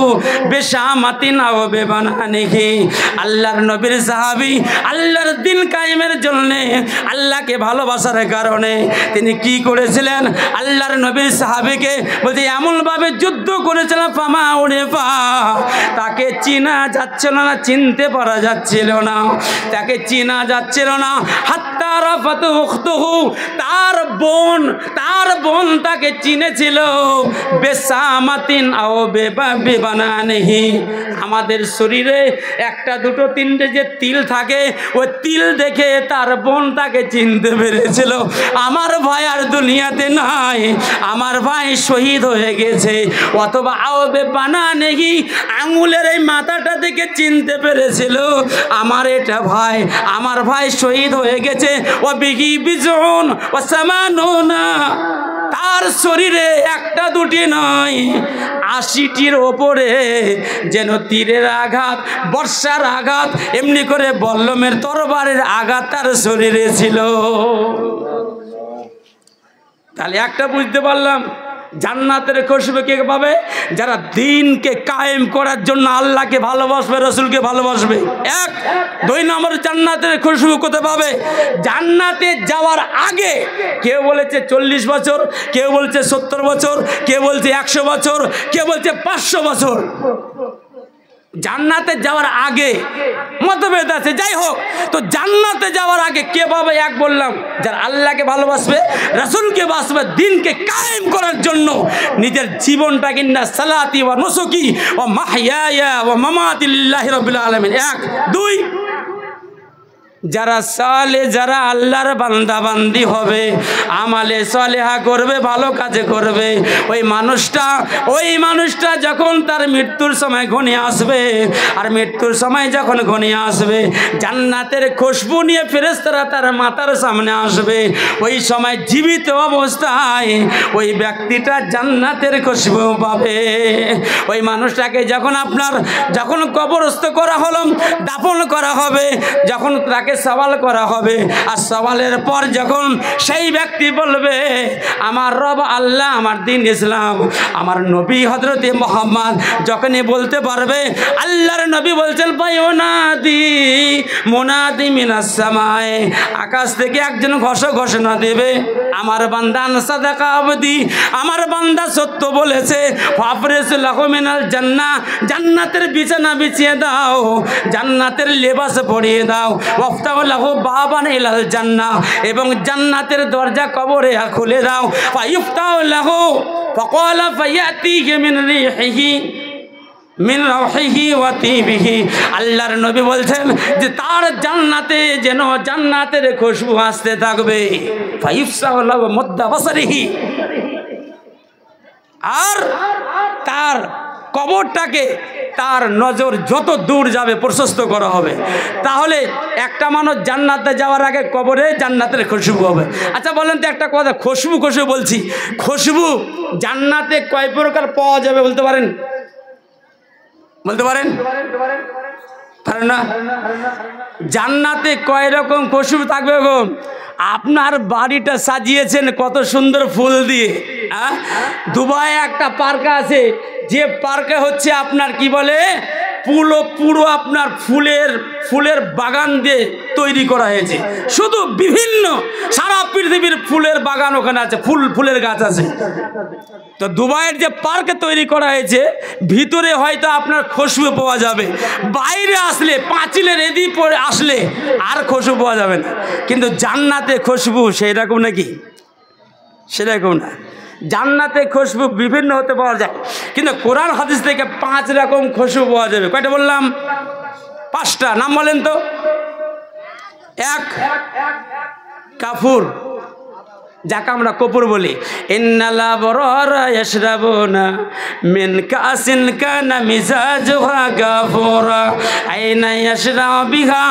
Speaker 1: বিশামাতিন আও বিবানানিহি। আল্লাহর নবীর সাহাবী আল্লাহর দিন কায়েমের জন্য, আল্লাহকে ভালোবাসার কারণে তিনি কি করেছিলেন? আল্লাহর নবীর সাহাবীকে বলতে এমন ভাবে যুদ্ধ করেছিল ফামা ওরে পা, তাকে চিনা যাচ্ছিল না, চিনতে পারা যাচ্ছিল না, তাকে চিনা যাচ্ছিল না। হাত্তা রাফাত উখতুহু, তার বোন তাকে চিনেছিল বেসামাতিন আও বেবানানিহি। আমাদের শরীরে একটা দুটো তিনটে যে তিল থাকে, ওই তিল দেখে তার বোন তাকে চিনতে পেরেছিল। আমার ভাই আর দুনিয়াতে নাই, আমার ভাই শহীদ হয়ে গেছে। অথবা আও বেবানানিহি, আঙুলের এই মাথাটা দেখে চিনতে পেরেছিল আমার এটা ভাই, আমার ভাই শহীদ হয়ে গেছে। ও বিহি বিজন ও সামানুনা, তার শরীরে একটা দুটি নয় 80টির ওপরে যেন তীরের আঘাত, বর্ষার আঘাত, এমনি করে বল্লমের তরবারের আঘাত তার শরীরে ছিল। তাহলে একটা বুঝতে পারলাম, জান্নাতের খুশবু কে পাবে? যারা দিনকে কায়েম করার জন্য আল্লাহকে ভালোবাসবে, রসুলকে ভালোবাসবে। এক। 2 নম্বর, জান্নাতের খুশবু কোথায় পাবে? জান্নাতে যাওয়ার আগে। কেউ বলেছে 40 বছর, কেউ বলছে 70 বছর, কেউ বলছে 100 বছর, কেউ বলছে 500 বছর। জান্নাতে যাওয়ার আগে মতভেদ আছে, যাই হোক। তো জান্নাতে যাওয়ার আগে কে পাবে? এক বললাম, যারা আল্লাহকে ভালোবাসবে, রাসূলকে বাসবে, দিনকে কায়েম করার জন্য নিজের জীবনটাকে না সালাতি ওয়া নুসুকি ওয়া মাহইয়ায়া ওয়া মামাতি লিল্লাহি রাব্বিল আলামিন। 1। 2, যারা সালে, যারা আল্লাহর বান্দা বান্দি হবে, আমালে সালেহা করবে, ভালো কাজে করবে, ওই মানুষটা যখন তার মৃত্যুর সময় ঘনিয়ে আসবে, আর মৃত্যুর সময় যখন ঘনিয়ে আসবে, জান্নাতের খুশবু নিয়ে ফেরেশতারা তার মাথার সামনে আসবে। ওই সময় জীবিত অবস্থায় ওই ব্যক্তিটা জান্নাতের খুশবু পাবে। ওই মানুষটাকে যখন কবরস্থ করা হলো, দাফন করা হবে, যখন তাকে সওয়াল করা হবে, আর সওয়ালের পর যখন সেই ব্যক্তি বলবে আমার রব আল্লাহ, আমার দিন ইসলাম, আমার নবী হযরতে মুহাম্মদ, যখনই বলতে পারবে, আল্লাহর নবী বলছেন মুনাদি মিনাস সামায়ে, আকাশ থেকে একজন ঘোষণা দেবে, আমার বান্দা সাদাকা আবদি, আমার বান্দা সত্য বলেছে, ফাফরিসু লাহু মিনাল জান্নাহ, জান্নাতের বিছানা বিছিয়ে দাও, জান্নাতের লেবাস পরিয়ে দাও, ওয়াফতাহু লাহু বাবান ইলাল জান্নাহ, এবং জান্নাতের দরজা কবরে খুলে দাও, ফায়ুফতাহু লাহু ফাকালা ফায়াতিহি মিন রিহিহি মিন রাহিহি ওয়া তিবিহি। আল্লাহর নবী বলছেন যে তার জান্নাতে যেন জান্নাতের খুশবু আসতে থাকবে। ফায়ুফসাহু লাহু মুদ্দা বাসারিহি, আর তার কবরটাকে তার নজর যত দূর যাবে প্রশস্ত করা হবে। তাহলে একটা মানুষ জান্নাতে যাওয়ার আগে কবরে জান্নাতের খুশবু হবে। আচ্ছা বলেন তো একটা কথা, খুশবু বলছি, খুশবু জান্নাতে কয় প্রকার পাওয়া যাবে বলতে পারেন? পারেন না? জান্নাতে কয় রকম খুশবু থাকবে গো? আপনার বাড়িটা সাজিয়েছেন কত সুন্দর ফুল দিয়ে। দুবাই একটা পার্ক আছে, যে পার্কে হচ্ছে আপনার কি বলে, পুরো আপনার ফুলের বাগান দিয়ে তৈরি করা হয়েছে। শুধু বিভিন্ন সারা পৃথিবীর ফুলের বাগান ওখানে আছে, ফুলের গাছ আছে। তো দুবাইয়ের যে পার্কে তৈরি করা হয়েছে, ভিতরে হয়তো আপনার খুশবু পাওয়া যাবে, বাইরে আসলে পাঁচিলের এদিক পরে আসলে আর খুশবু পাওয়া যাবে না। কিন্তু জান্নাতে খুশবু সেই রকম নাকি? সেরকম না। জান্নাতে খুশবু বিভিন্ন হতে পাওয়া যায়, কিন্তু কোরআন হাদিস থেকে 5 রকম খুশবু পাওয়া যাবে। কয়টা বললাম? 5টা। নাম বলেন তো। 1, কাফুর, যাকে আমরা কপুর বলি। ইন্নাল আবরারা ইয়াশরাবুনা মিন কাসিন কানা মিজাজুহা গাফুরা আইনা ইয়াশরাবু বিহা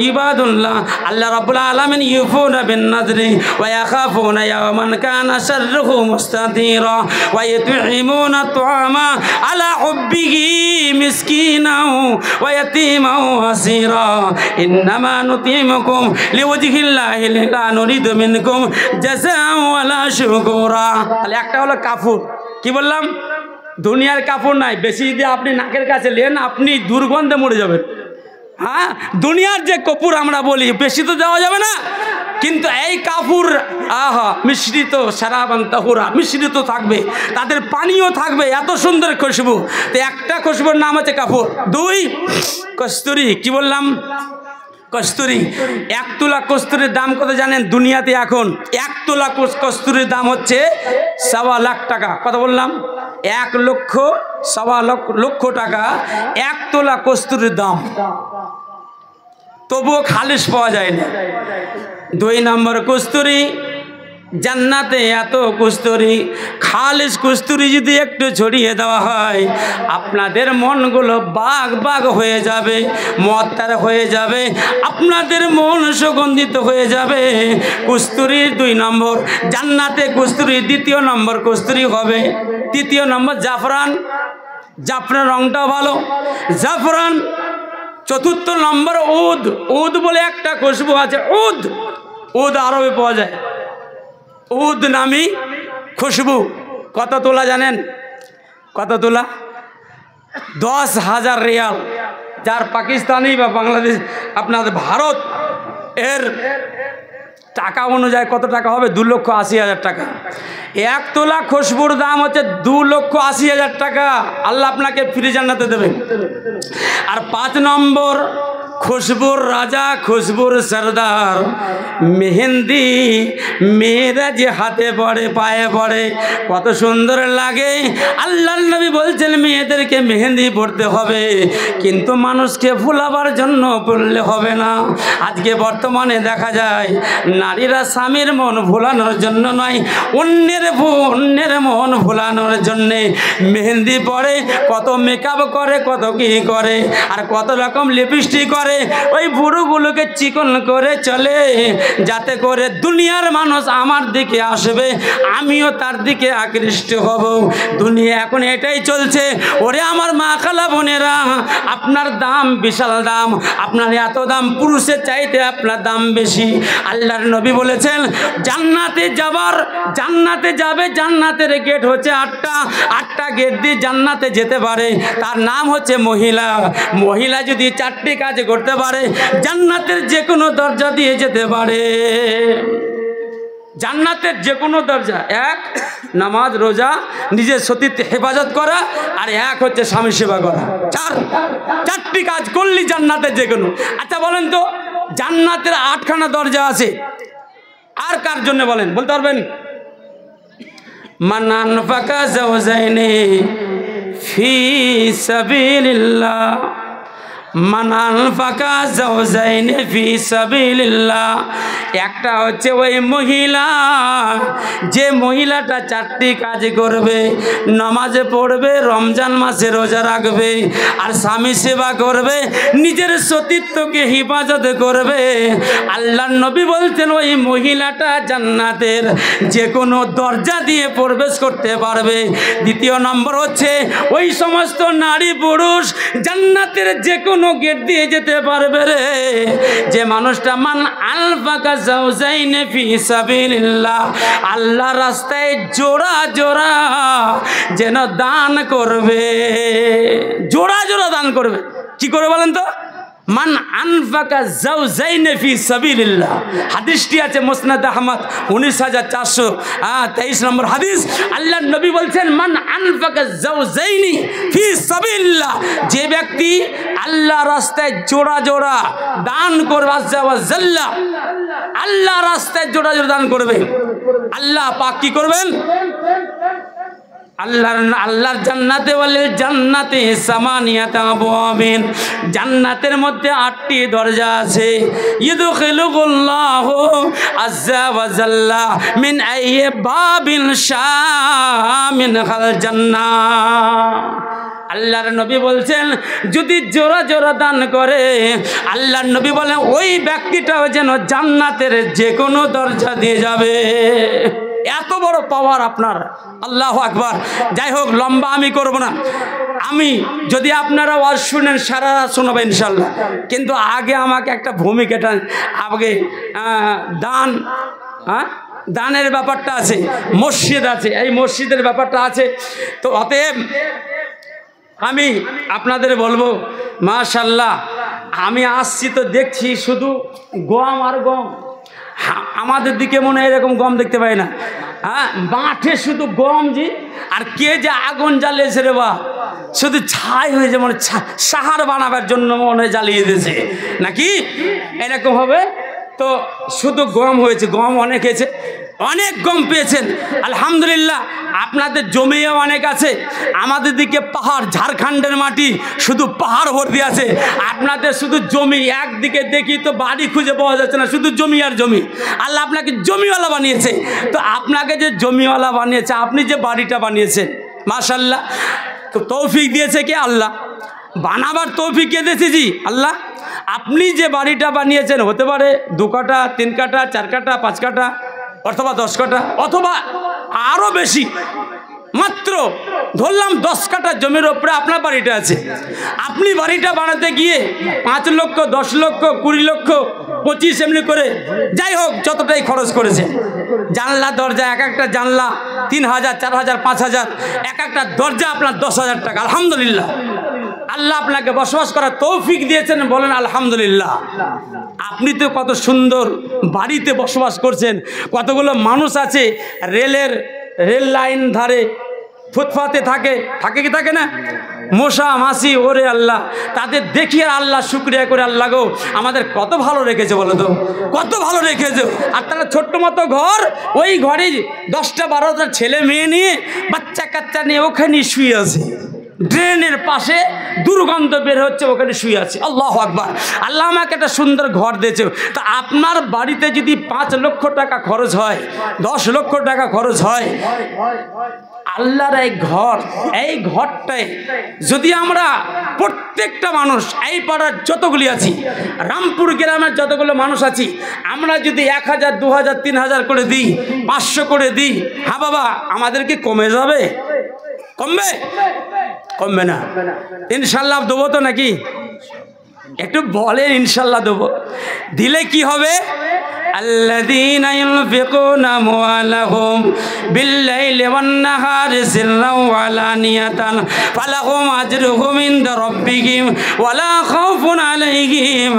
Speaker 1: ইবাদুল্লাহ। আল্লাহ রাব্বুল আলামিন ইউফুনা বিন নাযরি ওয়া ইয়াখাফুনা ইয়াওমান কানা শাররুহু মুস্তাতিরা ওয়া ইউতঈমুনা আত-তুআমা আলা হুব্বিহি মিসকিনাও ওয়া ইয়াতীমাও ওয়া আসীরা ইন্নামা নুতিমুকুম লিওয়াজহিল্লাহ লা নুরিদু মিনকুম জাযাআ ওয়ালা শুকুরা। তাহলে একটা হলো কাফুর। কি বললাম? দুনিয়ার কাফুর নাই, বেশি যদি আপনি নাকের কাছে নেন আপনি দুর্গন্ধে মরে যাবেন। দুনিয়ার যে কপুর আমরা বলি বেশি তো দেওয়া যাবে না, কিন্তু এই কাপুর আহা মিশ্রিত সারাবান তাহুরা, মিশ্রিত থাকবে, তাদের পানিও থাকবে, এত সুন্দর খুশবু। তো একটা খুশবুর নাম হচ্ছে কাপুর। 2 কস্তুরি। কি বললাম? কস্তুরি। 1 তোলা কস্তুরির দাম কত জানেন দুনিয়াতে? এখন 1 তোলা কস্তুরির দাম হচ্ছে 1.25 লাখ টাকা। কত বললাম? 1 লক্ষ 1.25 লক্ষ টাকা 1 তোলা কস্তুরির দাম। তবুও খালিশ পাওয়া যায় না। 2 নম্বর কস্তুরি, জান্নাতে এত কস্তুরি, খালিশ কস্তুরি যদি একটু ছড়িয়ে দেওয়া হয় আপনাদের মনগুলো বাগ বাগ হয়ে যাবে, মত্তার হয়ে যাবে, আপনাদের মন সুগন্ধিত হয়ে যাবে। কস্তুরির 2 নম্বর জান্নাতে কস্তুরি। 2 নম্বর কস্তুরি হবে। 3 নম্বর জাফরান। জাফরান রংটাও ভালো, জাফরান। 4 নম্বর উদ। উদ বলে একটা খুশবু আছে, উদ। উদ আরবে পাওয়া যায়, উদ নামি খুশবু। কত তোলা জানেন? কত তোলা? 10,000 রিয়াল। যার পাকিস্তানি বা বাংলাদেশ আপনার ভারত এর টাকা অনুযায়ী কত টাকা হবে? 2,80,000 টাকা। 1 তোলা খুশবুর দাম হচ্ছে 2,80,000 টাকা। আল্লাহ আপনাকে ফ্রি জান্নাতে দেবেন। আর 5 নম্বর খুশবুর রাজা, খুশবুর সরদার মেহেন্দি। মেয়েরা যে হাতে পড়ে, পায়ে পড়ে, কত সুন্দর লাগে। আল্লাহর নবী বলছেন মেয়েদেরকে মেহেন্দি পড়তে হবে, কিন্তু মানুষকে ভুলাবার জন্য পড়লে হবে না। আজকে বর্তমানে দেখা যায় নারীরা স্বামীর মন ভোলানোর জন্য নয়, অন্যের মন ভোলানোর জন্যে মেহেন্দি পড়ে, কত মেকআপ করে, কত কি করে, আর কত রকম লিপস্টিক করে। ওই বুড়োগুলোকে চিকন করে চলে, যাতে করে দুনিয়ার মানুষ আমার দিকে আসবে, আমিও তার দিকে আকৃষ্ট হব। দুনিয়া এখন এটাই চলছে। ওরে আমার মা খালা বোনেরা, আপনার দাম বিশাল দাম, আপনার এত দাম, পুরুষের চাইতে আপনার দাম বেশি। আল্লাহর নবী বলেছেন জান্নাতে যাবে, জান্নাতের গেট হচ্ছে 8টা গেট দিয়ে জান্নাতে যেতে পারে। তার নাম হচ্ছে মহিলা। মহিলা যদি 4টি কাজ করতে পারে জান্নাতের যে কোনো দরজা দিয়ে যেতে পারে। জান্নাতের যে কোনো দরজা। 1 নামাজ রোজা, নিজের সতীত্ব হেফাজত করা, আর 1 হচ্ছে স্বামী সেবা করা। 4টি কাজ করলি জান্নাতের যে কোনো। আচ্ছা বলেন তো, জান্নাতের 8খানা দরজা আছে, আর কার জন্য বলেন? বলতে পারবেন? মান আনফাকা যাওজাইনি ফি সাবিলিল্লাহ, মান আনফাকা যাওজাইনি ফি সাবিলিল্লাহ। একটা হচ্ছে ওই মহিলা, যে মহিলাটা 4টি কাজ করবে, নামাজে পড়বে, রমজান মাসে রোজা রাখবে, আর স্বামী সেবা করবে, নিজের সতীত্বকে হেফাজত করবে। আল্লাহর নবী বলছেন ওই মহিলাটা জান্নাতের যে কোনো দরজা দিয়ে প্রবেশ করতে পারবে। 2 নম্বর হচ্ছে ওই সমস্ত নারী পুরুষ জান্নাতের যে কোনো গেট দিয়ে যেতে পারবে রে, যে মানুষটা মান আনফাকা যাওজাইনি ফি সাবিলিল্লাহ, আল্লাহর রাস্তায় জোড়া জোড়া যেন দান করবে, জোড়া জোড়া দান করবে। কি করে বলেন তো? মান আনফাকা যাওজাইনি ফি সাবিলিল্লাহ। হাদিসটি আছে মুসনাদ আহমদ 19,423 নম্বর হাদিস। আল্লাহর নবী বলছেন মান আনফাকা যাওজাইনি ফি সাবিলিল্লাহ, যে ব্যক্তি আল্লাহ রাস্তায় জোড়া জোড়া দান করবে, আল্লাহ রাস্তায় জোড়া জোড়া দান করবে, আল্লাহ পাক কি করবেন? আল্লাহর জান্নাতে বলে জান্নাতে সামানিয়াত আবওয়াবিন, জান্নাতের মধ্যে 8টি দরজা আছে। ইদখিলুল্লাহু আযজা ওয়া জাল্লা মিন আইয়ি বাবিন শামিন খাল জান্নাহ। আল্লাহর নবী বলছেন যদি জোড়া জোড়া দান করে, আল্লাহর নবী বলেন ওই ব্যক্তিটাও যেন জান্নাতের যে কোনো দরজা দিয়ে যাবে। এত বড় পাওয়ার আপনার, আল্লাহু আকবার। যাই হোক, লম্বা আমি করব না। আমি যদি আপনারা ওয়াজ শুনেন সারা রাত শোনাবো ইনশাল্লাহ, কিন্তু আগে আমাকে একটা ভূমিকাটা, আগে দানের ব্যাপারটা আছে, মসজিদ আছে, এই মসজিদের ব্যাপারটা আছে। তো অতএব আমি আপনাদের বলবো মাশাআল্লাহ, আমি আসছি তো দেখছি শুধু গম আর গম, আমাদের দিকে মনে হয় এরকম গম দেখতে পাই না। হ্যাঁ, মাঠে শুধু গম জি, আর কে যে আগুন জ্বালিয়েছে রে বা, শুধু ছাই হয়েছে, মানে সাহার বানাবার জন্য মনে হয় জ্বালিয়ে দিয়েছে নাকি এরকম হবে। তো শুধু গম হয়েছে, গম অনেক হয়েছে, অনেক গম পেয়েছেন আলহামদুলিল্লাহ। আপনাদের জমিও অনেক আছে, আমাদের দিকে পাহাড়, ঝাড়খণ্ডের মাটি শুধু পাহাড় ভর্তি আছে। আপনাদের শুধু জমি, একদিকে দেখি তো বাড়ি খুঁজে পাওয়া যাচ্ছে না, শুধু জমি আর জমি। আল্লাহ আপনাকে জমিওয়ালা বানিয়েছে। তো আপনাকে যে জমিওয়ালা বানিয়েছে, আপনি যে বাড়িটা বানিয়েছেন মাশাআল্লাহ, তো তৌফিক দিয়েছে কে? আল্লাহ। বানাবার তৌফিক কে দিয়েছে? জি আল্লাহ। আপনি যে বাড়িটা বানিয়েছেন, হতে পারে 2 কাঠা, 3 কাঠা, 4 কাঠা, 5 কাঠা, অথবা 10 কাঠা, অথবা আরও বেশি, মাত্র ধরলাম 10 কাঠা জমির ওপরে আপনার বাড়িটা আছে। আপনি বাড়িটা বানাতে গিয়ে 5 লক্ষ, 10 লক্ষ, 20 লক্ষ, 25 এমনি করে যাই হোক যতটাই খরচ করেছে। জানলা দরজা, এক একটা জানলা 3000, 4000, 5000, এক একটা দরজা আপনার 10,000 টাকা। আলহামদুলিল্লাহ, আল্লাহ আপনাকে বসবাস করার তৌফিক দিয়েছেন, বলেন আলহামদুলিল্লাহ। আপনি তো কত সুন্দর বাড়িতে বসবাস করছেন। কতগুলো মানুষ আছে রেল লাইন ধারে ফুটপাতে থাকে কি থাকে না, মশা মাছি, ওরে আল্লাহ, তাদের দেখি আর আল্লাহ শুকরিয়া করে, আল্লাহ গো আমাদের কত ভালো রেখেছে বলো তো, কত ভালো রেখেছে। আর তারা ছোট্ট মতো ঘর, ওই ঘরে 10টা 12টা ছেলে মেয়ে নিয়ে, বাচ্চা কাচ্চা নিয়ে ওখানে শুয়ে আছে, ড্রেনের পাশে দুর্গন্ধ বের হচ্ছে, ওখানে শুয়ে আছে। আল্লাহু আকবার। আল্লাহ আমাকে একটা সুন্দর ঘর দিয়েছে। তা আপনার বাড়িতে যদি 5 লক্ষ টাকা খরচ হয়, 10 লক্ষ টাকা খরচ হয়, আল্লাহর এই ঘরটায় যদি আমরা প্রত্যেকটা মানুষ, এই পাড়ার যতগুলি আছি, রামপুর গ্রামের যতগুলো মানুষ আছি, আমরা যদি 1000, 2000, 3000 করে দিই, 500 করে দিই, হ্যাঁ বাবা, আমাদের কি কমে যাবে? কমবে? কমবে না। ইনশাল্লাহ দেবো তো নাকি? একটু বলেন ইনশাল্লাহ দেবো। দিলে কি হবে? الذين ينفقون أموالهم بالليل والنهار سرا وعلانية فلهم أجرهم عند ربهم ولا خوف عليهم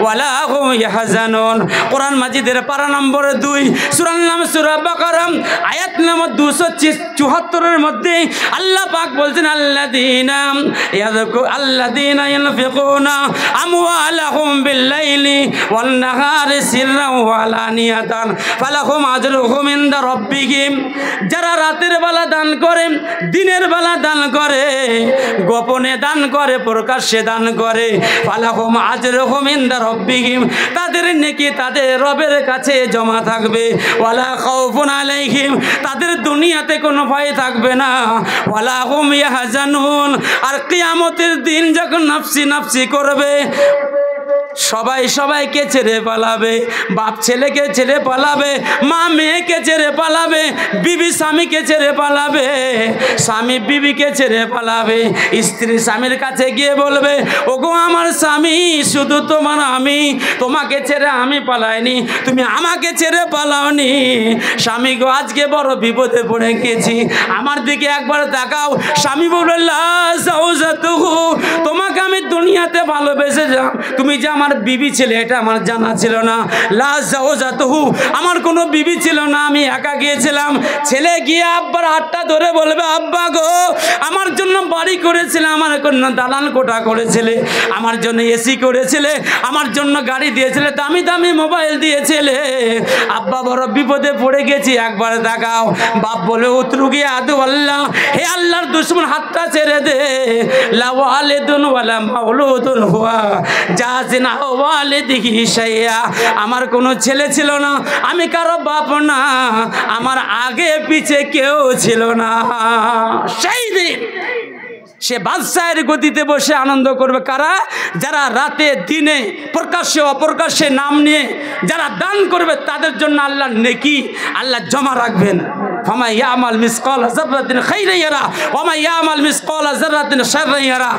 Speaker 1: ولا هم يحزنون। কোরআন মাজিদের পারা নম্বর 2, সূরার নাম সূরা বাকারা, আয়াত নম্বর 274 এর মধ্যে আল্লাহ পাক বলছেন, আল্লাযীনা ইয়ানফিকুনা আমওয়ালাহুম বিল-লাইলি ওয়ান-নাহারি সিররান ওয়া আলানিয়াতান ফালাহুম আজরুহুম ইনদা রাব্বিহিম। যারা রাতের বেলা দান করে, দিনের বেলা দান করে, গোপনে দান করে, প্রকাশ্যে দান করে, ফালাহুম আজরুহুম ইনদা রাব্বিহিম, তাদের নেকি তাদের রবের কাছে জমা থাকবে। ওয়ালা খাউফুন আলাইহিম, তাদের দুনিয়াতে কোনো ভয় থাকবে না। ওয়ালা হুম ইয়াহজানুন, আর কিয়ামতের দিন যখন নাফসি নাফসি করবে, সবাই সবাইকে ছেড়ে পালাবে, বাপ ছেলেকে ছেড়ে পালাবে, মা মেয়েকে ছেড়ে পালাবে, বিবি স্বামীকে ছেড়ে পালাবে, স্বামী বিবিকে ছেড়ে পালাবে, স্ত্রী স্বামীর কাছে গিয়ে বলবে, ওগো আমার স্বামী, শুধু তোমার আমি, তোমাকে ছেড়ে আমি পালাইনি, তুমি আমাকে ছেড়ে পালাওনি। স্বামী গো আজকে বড় বিপদে পড়ে গেছি, আমার দিকে একবার তাকাও। স্বামী বলল, লা যাওজাতুহু, তোমাকে আমি দুনিয়াতে ভালোবেসেছিলাম, তুমি যে আমার বিবি ছেলে এটা আমার জানা ছিল না। লা যাওজাতুহু, আমার কোনো বিবি ছিল না, আমি একা গিয়েছিলাম। ছেলে গিয়ে আব্বার হাতটা ধরে বলবে, আব্বা গো আমার জন্য বাড়ি করেছিলে, আমার জন্য দালান কোঠা করেছিলে, আমার জন্য এসি করেছিলে, আমার জন্য গাড়ি দিয়েছিলে, দামি দামি মোবাইল দিয়েছিলে, আব্বা বড় বিপদে পড়ে গেছি, একবার দেখাও। বাপ বলে, উতরুগে আদু আল্লাহ, হে আল্লাহর দুশমন হাতটা ছেড়ে দে। লা ওয়ালিদুন ওয়ালা মাউলুদুন হুয়া জাযিনা ওয়ালিদিহি শাইয়া, আমার কোনো ছেলে ছিল না, আমি কারো বাপ না, আমার আগে পিছে কেউ ছিল না। সেই দিন সে বাদশাহের গদিতে বসে আনন্দ করবে কারা? যারা রাতে দিনে প্রকাশ্যে অপ্রকাশ্যে নাম নিয়ে যারা দান করবে, তাদের জন্য আল্লাহ নেকি আল্লাহ জমা রাখবেন। ফামা ইয়ামাল মিসকাল যাররাতিন খাইরান ইয়ারা ওয়া মা ইয়ামাল মিসকাল যাররাতিন শাররান ইয়ারা।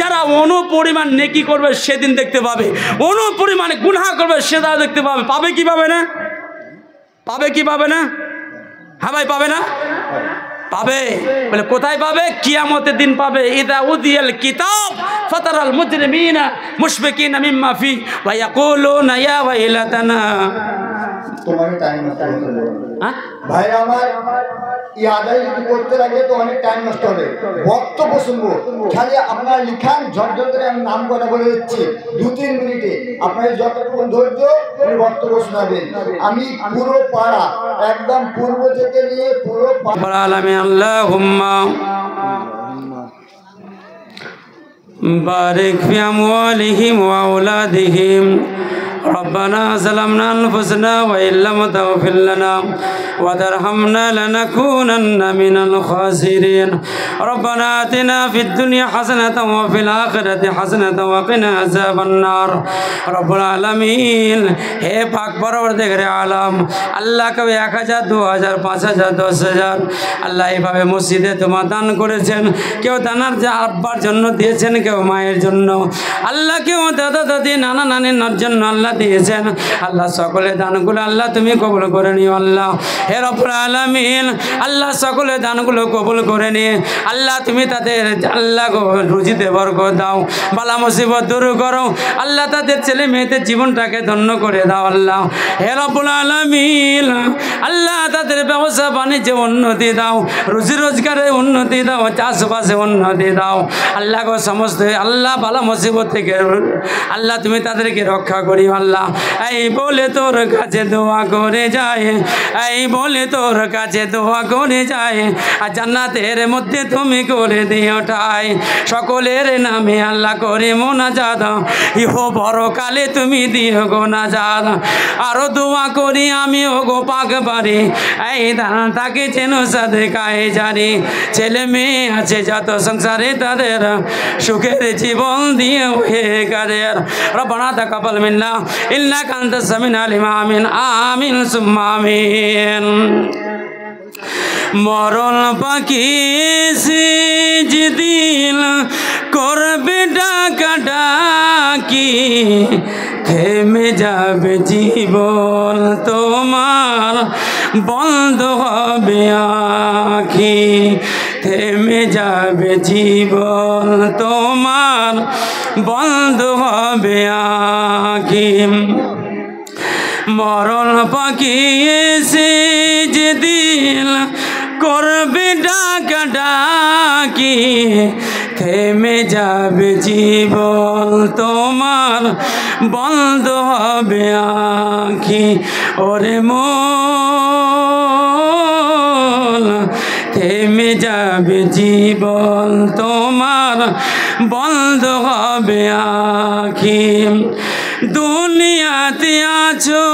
Speaker 1: যারা অনুপরিমাণ নেকি করবে সেদিন দেখতে পাবে, অনুপরিমাণে গুনাহ করবে সেটাও দেখতে পাবে। পাবে কি পাবে না? পাবে কি পাবে না? হ্যাঁ ভাই, পাবে না? পাবে। বলে কোথায় পাবে? কিয়ামতের দিন পাবে। ইদা উদিয়াল কিতাব ফাতারাল মুজরিমিনা মুশফিকিনা মিম্মা ফি ওয়া ইয়াকুলুনা ইয়া ওয়াইলাতানা
Speaker 2: তোমাকে টাইম নষ্ট করতে হবে।
Speaker 1: হ্যাঁ
Speaker 2: ভাই আমার এই আদায় যদি করতে লাগে তো অনেক টাইম নষ্ট হবে। বক্তব্য শুনবো, খালি আপনার লিখান ঝরঝর করে আমি নাম কথা বলে দিচ্ছি 2-3 মিনিটে আপনার যতটুকু ধৈর্য উনি বক্তব্য শোনাবেন। আমি পুরো পাড়া একদম পূর্ব থেকে নিয়ে পুরো
Speaker 1: আলামিন আল্লাহুম্মা বারিক ফি আমওয়ালিহিম ওয়া আওলাদিহিম ربنا ظلمنا أنفسنا وإن لم تغفر لنا وترحمنا لنكونن من الخاسرين ربنا آتنا في الدنيا حسنة وفي الآخرة حسنة وقنا عذاب النار رب العالمين हे पाक परवरदिगार आलम আল্লাহ কবে 1000 2000 5000 10000 আল্লাহ এইভাবে মসজিদে তোমার দান করেছেন কেউ দানার আব্বার জন্য দিয়েছেন কেউ মায়ের জন্য আল্লাহ কেউ দাদা দাদি নানা নানির জন্য আল্লাহ দিয়েছেন আল্লাহ সকলে দানগুলো আল্লাহ তুমি কবুল করে নিও আল্লাহ হে রব্বুল আলামিন আল্লাহ সকলে দানগুলো কবুল করে নিয়ে আল্লাহ তুমি তাদের আল্লাহ রুজিতে বরকত দাও বালা মুসিবত দূর করো আল্লাহ তাদের ছেলে মেয়েদের জীবনটাকে ধন্য করে দাও আল্লাহ হে রব্বুল আলামিন আল্লাহ তাদের ব্যবসা বাণিজ্যে উন্নতি দাও রুজি রোজগারে উন্নতি দাও চাষবাসে উন্নতি দাও আল্লাহ গো সমস্ত আল্লাহ বালা মুসিবত থেকে আল্লাহ তুমি তাদেরকে রক্ষা করি আল্লাহ এই বলে তোর কাছে দোয়া করে যায় এই বলে তোর কাছে দোয়া করে যায় আর জান্নাতের মধ্যে তুমি করে দিও ঠাই সকলের নামে আল্লাহ করে মোনাজাত ইহো পরকালে তুমি দিও গো নাজাত আরো দোয়া করি আমি ও গো পাক বাড়ি এই দান তাকে চেন সাদেকায় জানি ছেলে মেয়ে আছে যত সংসারে তাদের সুখের জীবন দিয়ে হয়ে কাদের রব্বানা তাকাব্বাল মিন্না ইন্নাকা আনতাস সামিউল আলিম আমিন আমিন সুম্মা আমিন মরণ পাখি সিজদিল করবে ডাকা ডাকি থেমে যাবে জীবন তোমার বন্ধ হবে আঁখি থেমে যাবে জীবন তোমার বন্ধ হবে আঁখি মরণ পাখি এসে যেদিন করবে ডাকা ডাকি থেমে যাবে জীবন তোমার বন্ধ হবে আঁখি ওরে মন থেমে যাবে জীবন তোমার বন্ধ হবে আঁখি দুনিয়াতে আছো